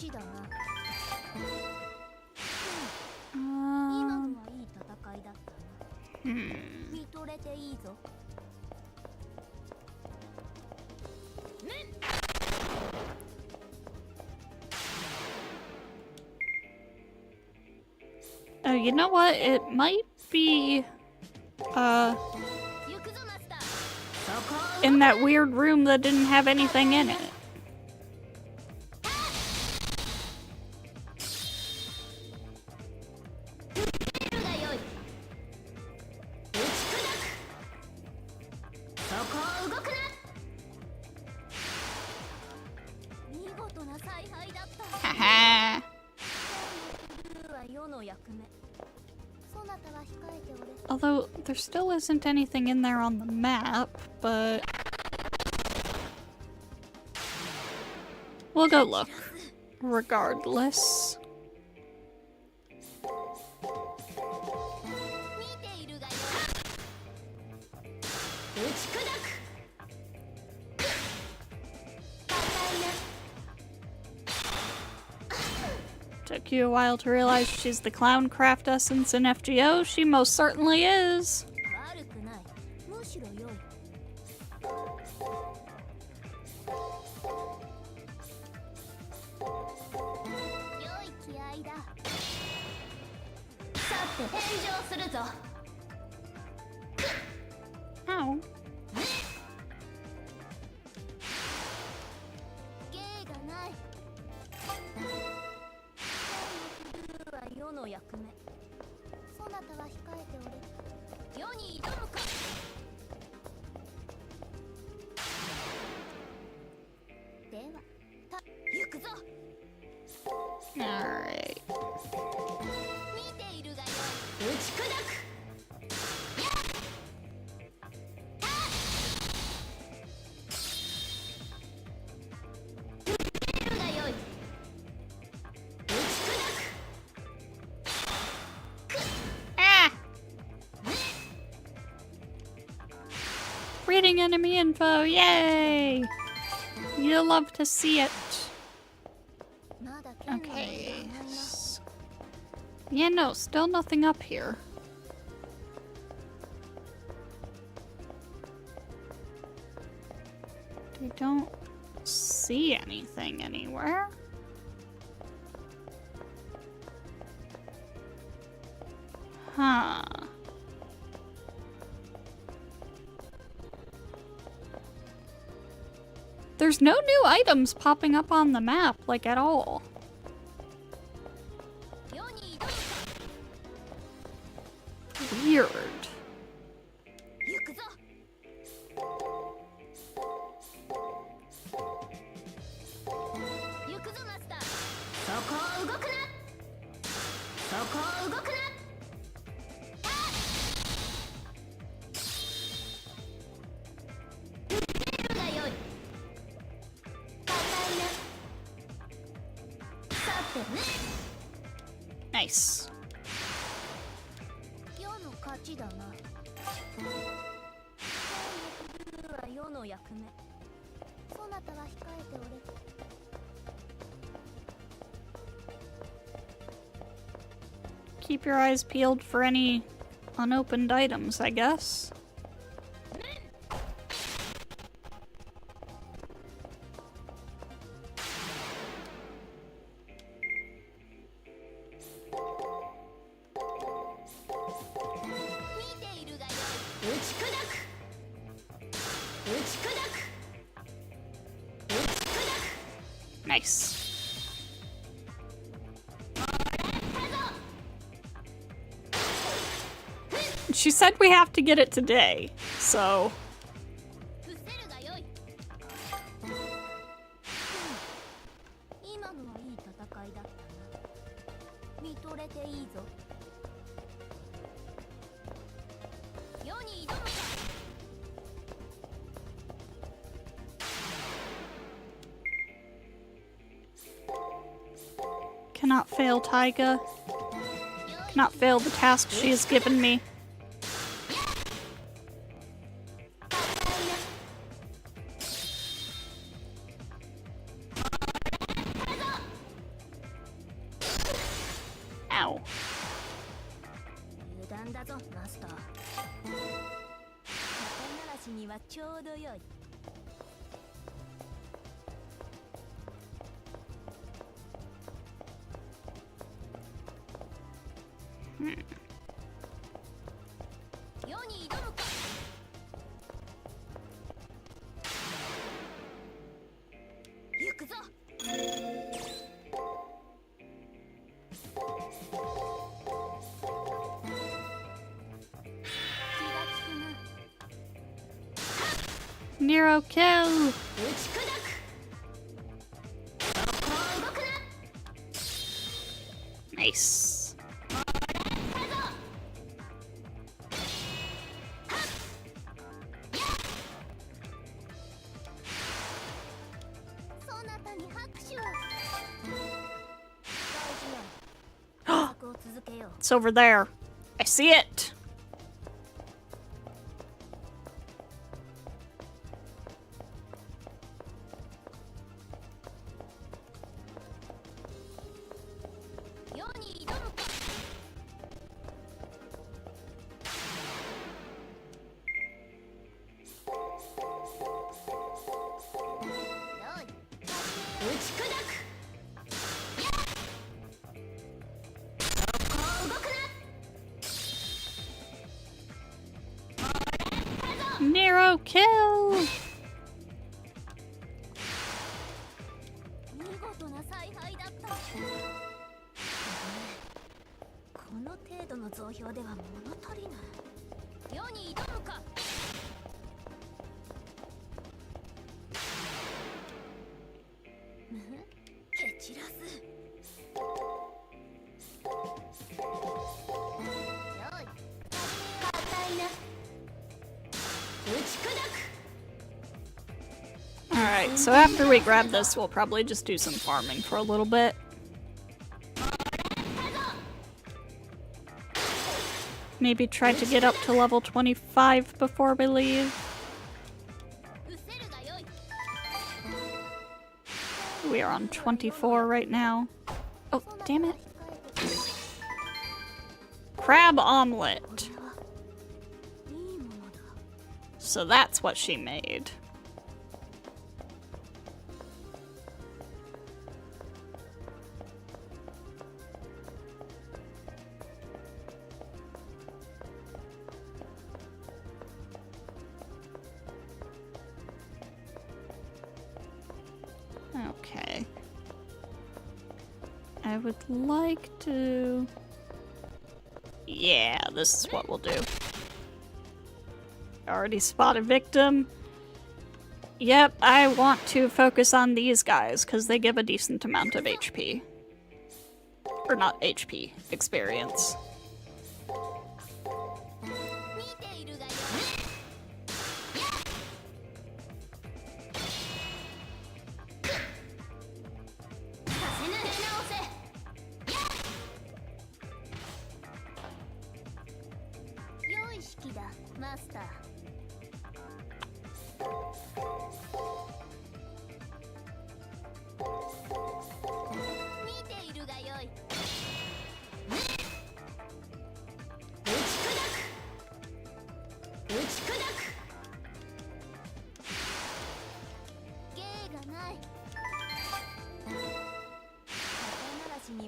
ちだな。今 Um, のはいい戦いだったな。 hmm. 見とれていいぞ。 Oh, you know what? It might be, 行くぞマスター。そこを in that weird room that didn't have anything in it. るがよい。打ち砕く。そこを動くな。見事な采配だった。 Haha. ブルーは世の役目。そなたは控えておれ。 Although, there still isn't anything in there on the map, but... we'll go look. Regardless. 見ているがよい。打ち砕く。硬いな。 Took you a while to realize she's the Clowncraft essence in FGO? She most certainly is. 悪くない。むしろ良い。良い気合だ。さて返上するぞ。 Ow. 芸がない。ブルーは世の役目。そなたは控えておれ。世に挑むか。では、行くぞ。 Alright. 見ているがよい。打ち砕く。やっ。見ているがよい。打ち砕く。 Ah! Reading enemy info, yay! You love to see it. まだ剣の中 Okay. がないな。 Yeah, no, still nothing up here. I don't see anything anywhere. Huh. There's no new items popping up on the map, like at all. 世に挑むか。 Weird. 行くぞ。行くぞマスター。そこを動くな。そこを動くな。見ているがよい。硬いな。さてね。 Nice. 世の勝ちだな。ブルーは世の役目。そなたは控えておれ。 Keep your eyes peeled for any unopened items, I guess. Nice. She said we have to get it today, so... 伏せるがよい。今のはいい戦いだったな。見とれていいぞ。世に挑むか。 Cannot fail, Taiga. Cannot fail the task she has given me. にはちょうどよい。世に挑むか。行くぞ。Nero kill! 打ち砕く。そこは動くな。 Nice. そなたに拍手を。大事よ。を続けよう。 It's over there. I see it! 世に挑むか。よい。打ち砕く。そこを動くな。 Nero kill! 見事な采配だった。この程度の増票では物足りない。世に挑むか。蹴散らす。よい。硬いな。打ち砕く。 Alright, so after we grab this, we'll probably just do some farming for a little bit. Maybe try to get up to level 25 before we leave. We are on 24 right now. Oh, damn it. Crab omelet. So that's what she made. Okay. I would like to... Yeah, this is what we'll do. Already spotted victim. Yep, I want to focus on these guys because they give a decent amount of HP. Or not HP, experience.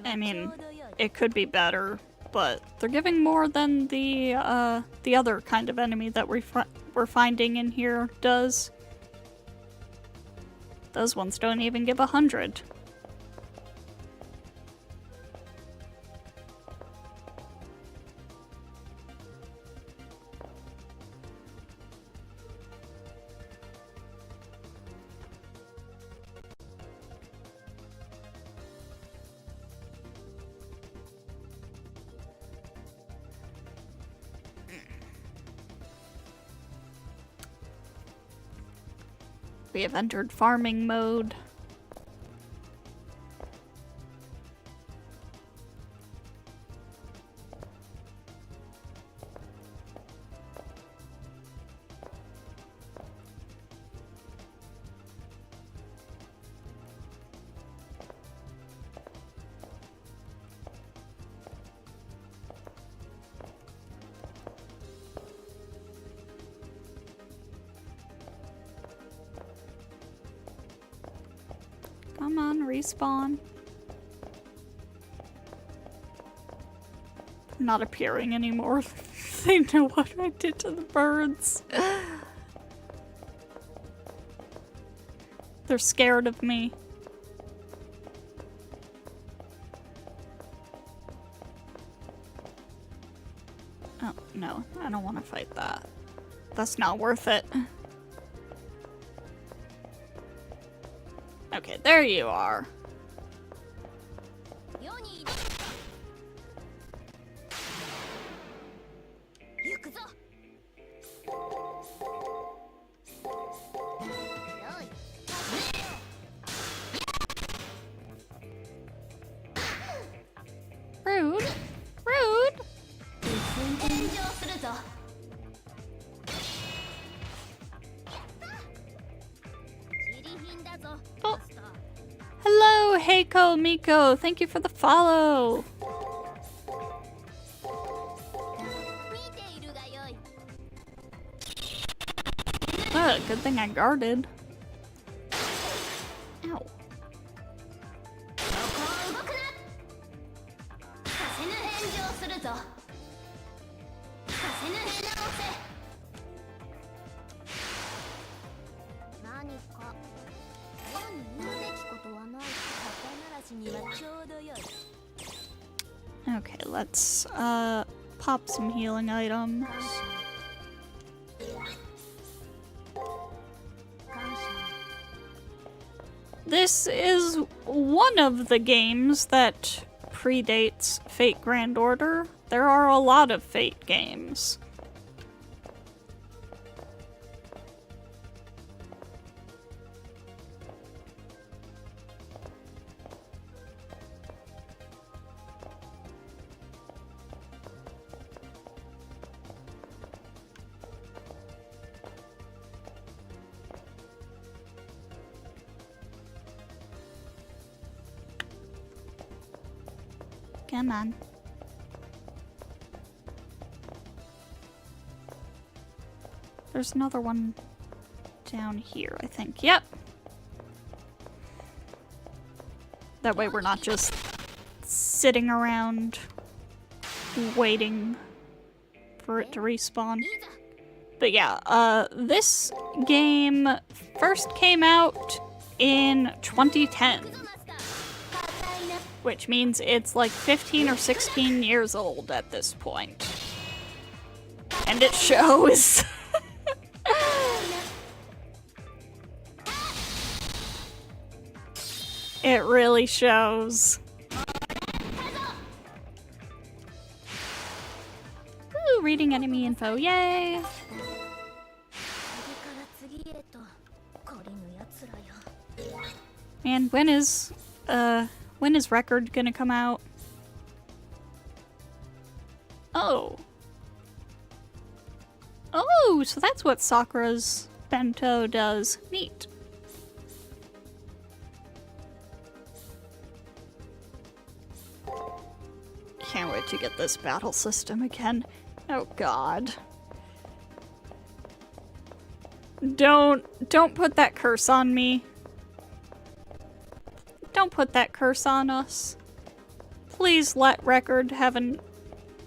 I mean, it could be better, but they're giving more than the other kind of enemy that we're finding in here does. Those ones don't even give 100. We have entered farming mode. Come on, respawn. I'm not appearing anymore. They know what I did to the birds. They're scared of me. Oh, no. I don't want to fight that. That's not worth it. Okay, there you are. Rude. Rude. Oh. Hello, Heiko Miko. Thank you for the follow. Good thing I guarded. Ow. Okay, let's pop some healing items. This is one of the games that predates Fate Grand Order. There are a lot of Fate games. Come on. There's another one down here, I think. Yep. That way we're not just sitting around waiting for it to respawn. But yeah, this game first came out in 2010. Which means it's like 15 or 16 years old at this point. And it shows. It really shows. Ooh, reading enemy info, yay! And when is Record gonna come out? Oh. Oh, so that's what Sakura's bento does. Neat. Can't wait to get this battle system again. Oh god. Don't put that curse on me. Don't put that curse on us. Please let Record have an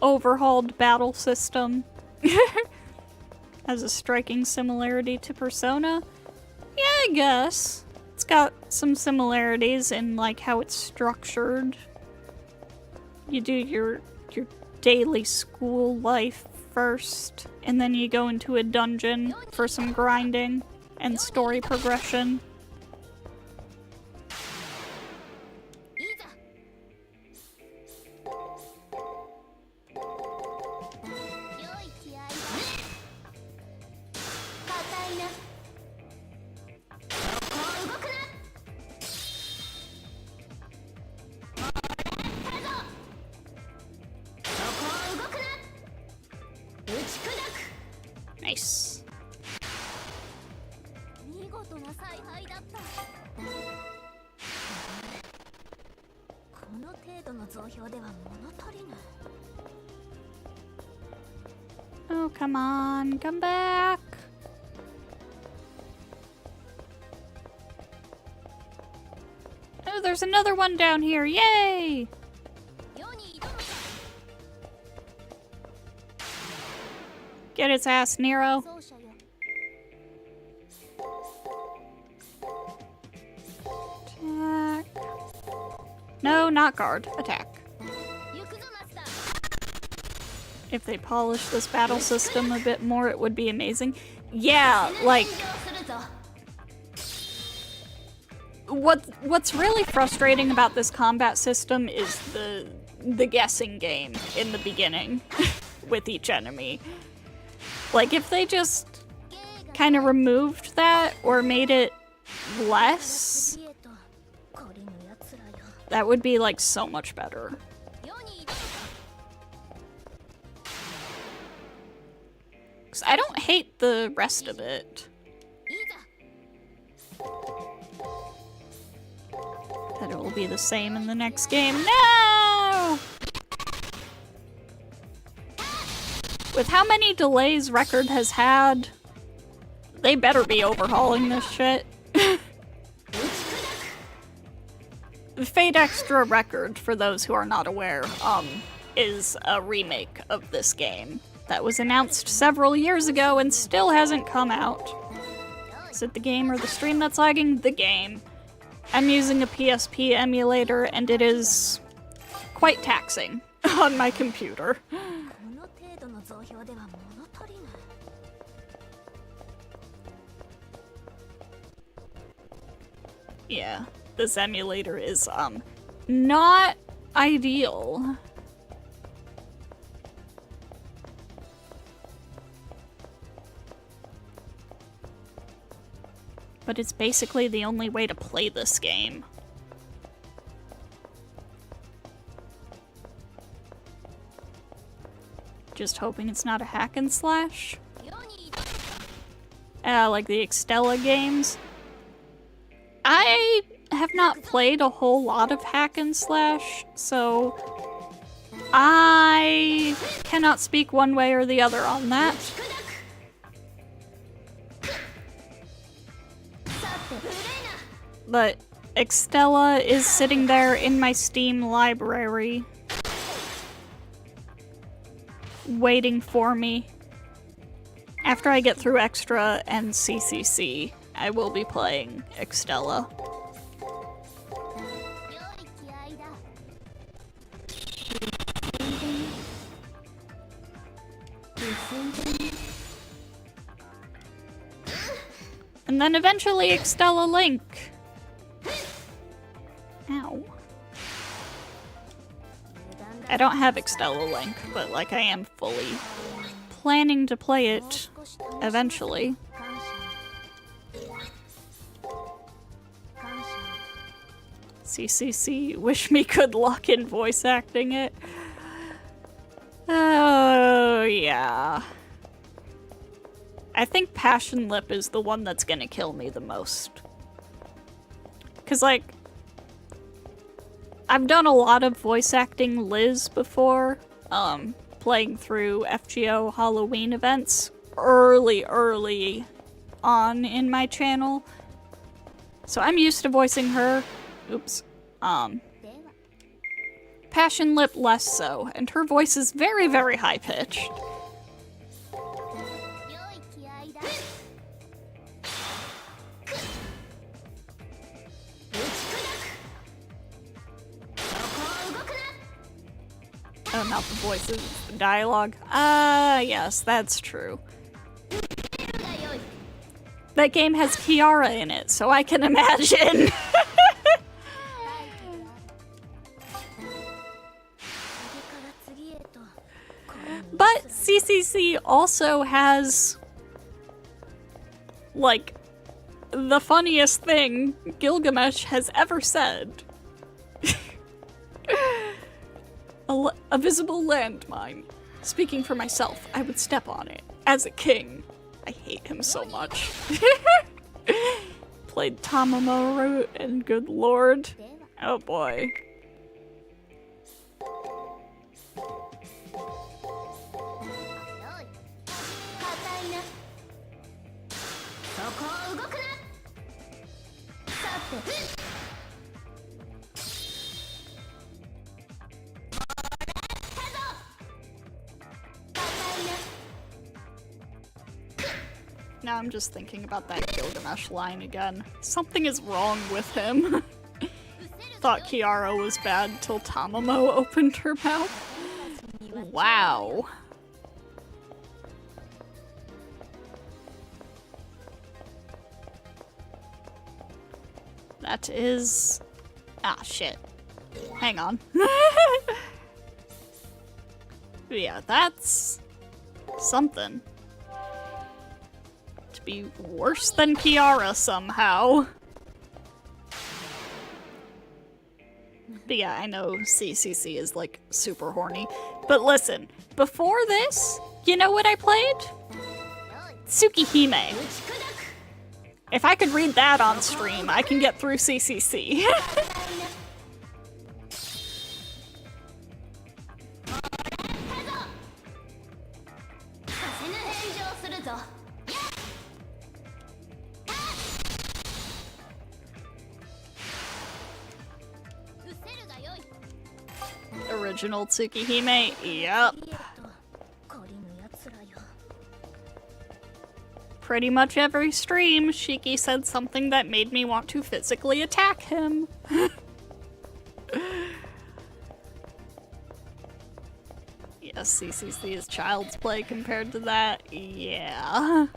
overhauled battle system. Has a striking similarity to Persona. Yeah, I guess. It's got some similarities in like how it's structured. You do your daily school life first, and then you go into a dungeon for some grinding and story progression. Nice. Oh, come on, come back. Oh, there's another one down here. Yay! Get its ass, Nero. Attack. No, not guard. Attack. If they polish this battle system a bit more, it would be amazing. Yeah, like... What's really frustrating about this combat system is the guessing game in the beginning with each enemy. Like, if they just kind of removed that or made it less, that would be, like, so much better. 'Cause I don't hate the rest of it. That it will be the same in the next game. No! With how many delays Record has had, they better be overhauling this shit. The Fate Extra Record, for those who are not aware, is a remake of this game that was announced several years ago and still hasn't come out. Is it the game or the stream that's lagging? The game. I'm using a PSP emulator and it is quite taxing on my computer. Yeah, this emulator is, not ideal. But it's basically the only way to play this game. Just hoping it's not a hack and slash. Like the Extella games. I have not played a whole lot of hack and slash, so I cannot speak one way or the other on that. But Extella is sitting there in my Steam library, waiting for me. After I get through Extra and CCC, I will be playing Extella. And then eventually Extella Link. Ow. I don't have Extella Link, but like I am fully planning to play it eventually. CCC, wish me good luck in voice acting it. Oh, yeah. I think Passion Lip is the one that's gonna kill me the most. 'Cause, like, I've done a lot of voice acting Liz before, playing through FGO Halloween events early on in my channel. So I'm used to voicing her. Oops. Passion Lip less so, and her voice is very, very high-pitched. Oh, not the voices, the dialogue. Yes, that's true. That game has Kiara in it, so I can imagine. But CCC also has, like, the funniest thing Gilgamesh has ever said. A visible landmine. Speaking for myself, I would step on it. As a king. I hate him so much. Played Tamamoru and good lord. Oh boy. Now I'm just thinking about that Gilgamesh line again. Something is wrong with him. Thought Kiara was bad till Tamamo opened her mouth. Wow. That is... Ah, shit. Hang on. Yeah, that's... something. To be worse than Kiara somehow. But yeah, I know CCC is like super horny. But listen, before this, you know what I played? Tsukihime. If I could read that on stream, I can get through CCC. Original Tsukihime, yep. Pretty much every stream, Shiki said something that made me want to physically attack him. Yes, CCC is child's play compared to that, yeah.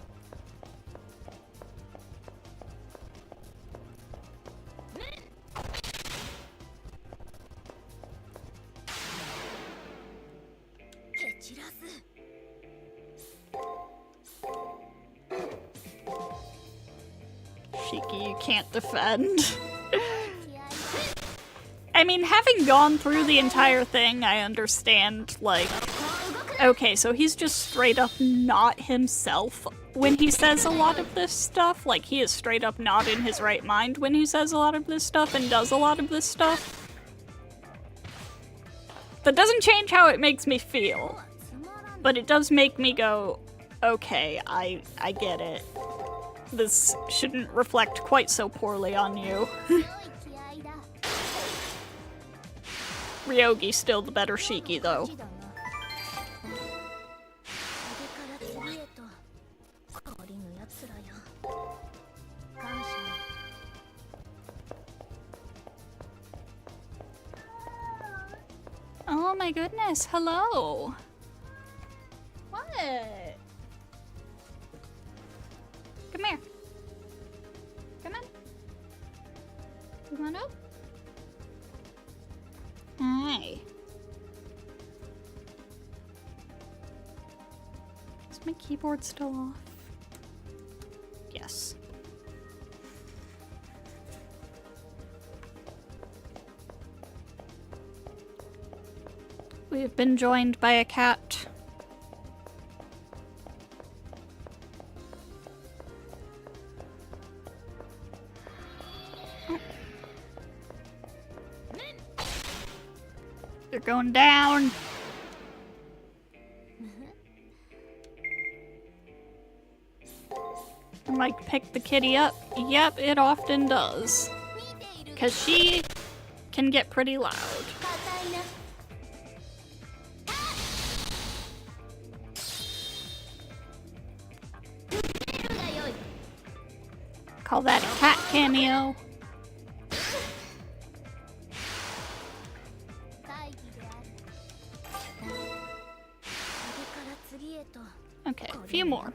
Shiki, you can't defend. I mean, having gone through the entire thing, I understand, like... Okay, so he's just straight up not himself when he says a lot of this stuff. Like, he is straight up not in his right mind when he says a lot of this stuff and does a lot of this stuff. That doesn't change how it makes me feel. But it does make me go, okay, I get it. This shouldn't reflect quite so poorly on you. Ryogi's still the better Shiki, though. Oh my goodness, hello! What? Come here. Come on. Come on up. Hi. Is my keyboard still off? Yes. We have been joined by a cat. They're going down. And like pick the kitty up. Yep, it often does. 'Cause she can get pretty loud. Call that a cat cameo. Okay, a few more.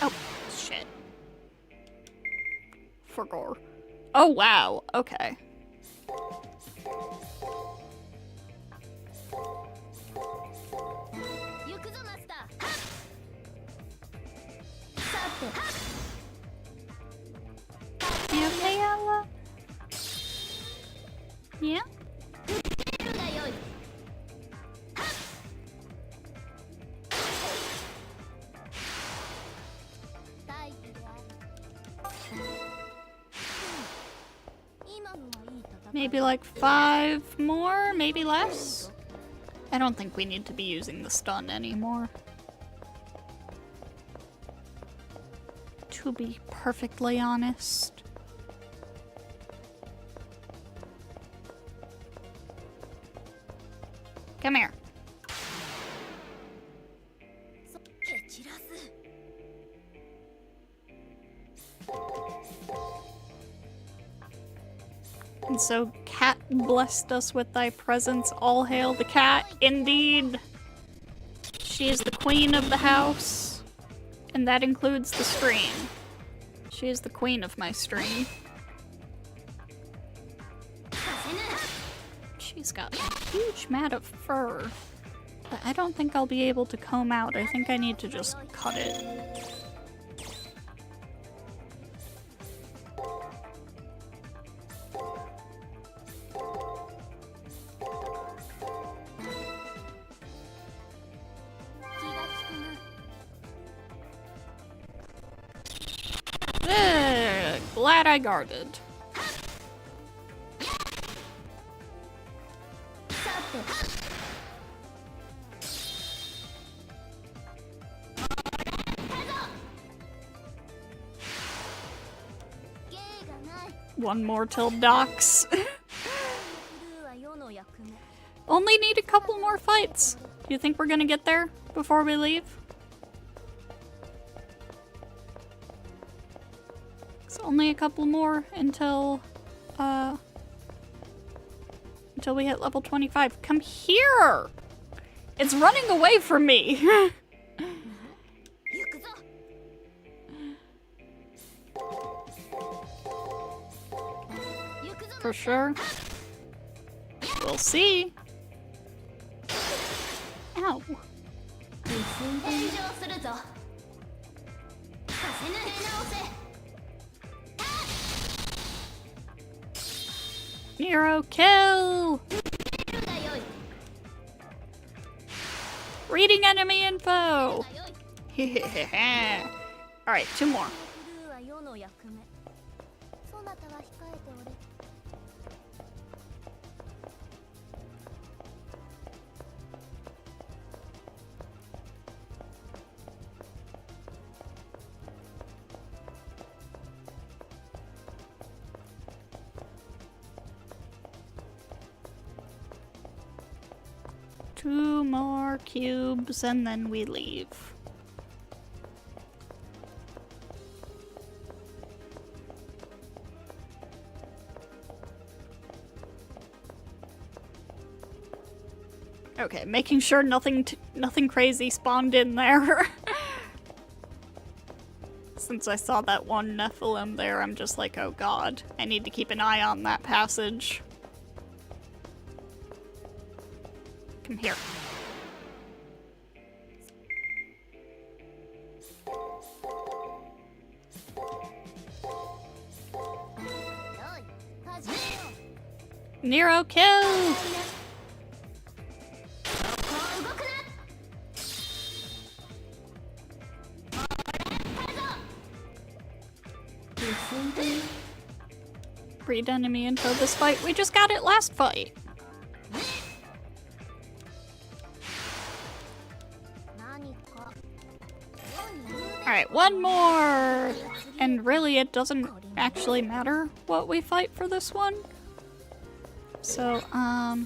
Oh, shit. Forgot. Oh, wow. Okay. You okay, Ella? Yeah? Maybe like 5 more, maybe less? I don't think we need to be using the stun anymore. To be perfectly honest. Come here. 蹴散らす And so, cat blessed us with thy presence. All hail the cat. Indeed. She is the queen of the house. And that includes the stream. She is the queen of my stream. She's got a huge mat of fur. But I don't think I'll be able to comb out. I think I need to just cut it. Glad I guarded. One more till docks. Only need a couple more fights. You think we're gonna get there before we leave? It's only a couple more until we hit level 25. Come here! It's running away from me. For sure. We'll see. Ow. Nero, kill! Reading enemy info! Alright, 2 more. Two more cubes and then we leave. Okay, making sure nothing crazy spawned in there. Since I saw that one Nephilim there, I'm just like, oh god, I need to keep an eye on that passage. Come here. Nero, kill! Read enemy info this fight. We just got it last fight. Alright, one more! And really, it doesn't actually matter what we fight for this one. So, no,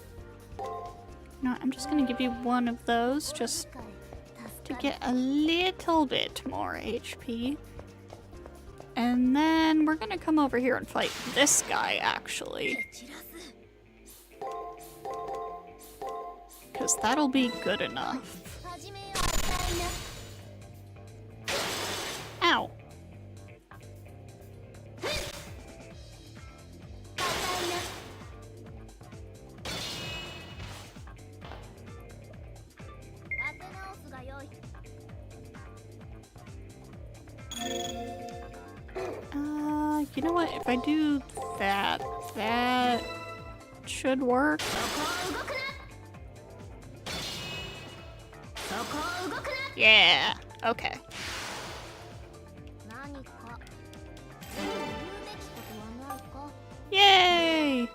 I'm just gonna give you one of those just to get a little bit more HP. And then we're gonna come over here and fight this guy, actually. Because that'll be good enough. Ow. You know what? If I do that, that should work. Yeah, okay. Yay!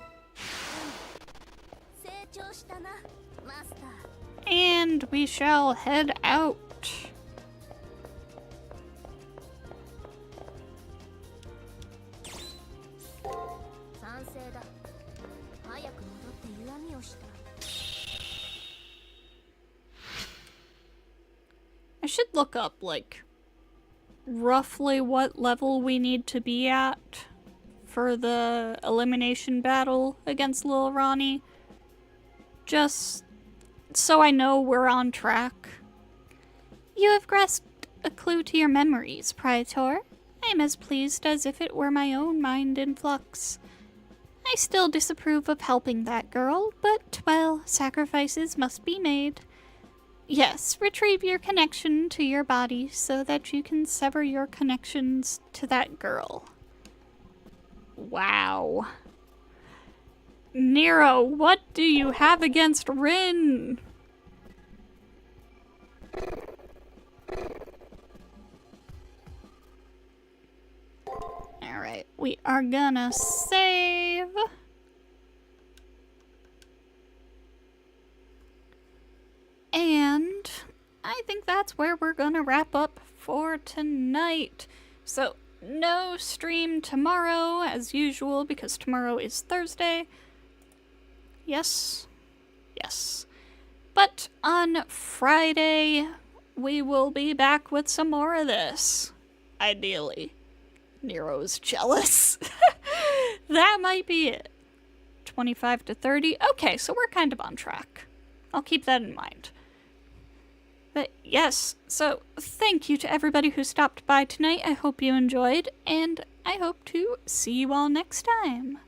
And we shall head out. I should look up, like, roughly what level we need to be at for the elimination battle against Lil Ronnie. Just so I know we're on track. You have grasped a clue to your memories, Praetor. I am as pleased as if it were my own mind in flux. I still disapprove of helping that girl, but, well, sacrifices must be made. Yes, retrieve your connection to your body so that you can sever your connections to that girl. Wow. Nero, what do you have against Rin? Alright, we are gonna save. And I think that's where we're gonna wrap up for tonight. So, no stream tomorrow as usual because tomorrow is Thursday. Yes. Yes. But on Friday, we will be back with some more of this. Ideally. Nero's jealous. That might be it. 25 to 30. Okay, so we're kind of on track. I'll keep that in mind. But yes, so thank you to everybody who stopped by tonight. I hope you enjoyed, and I hope to see you all next time.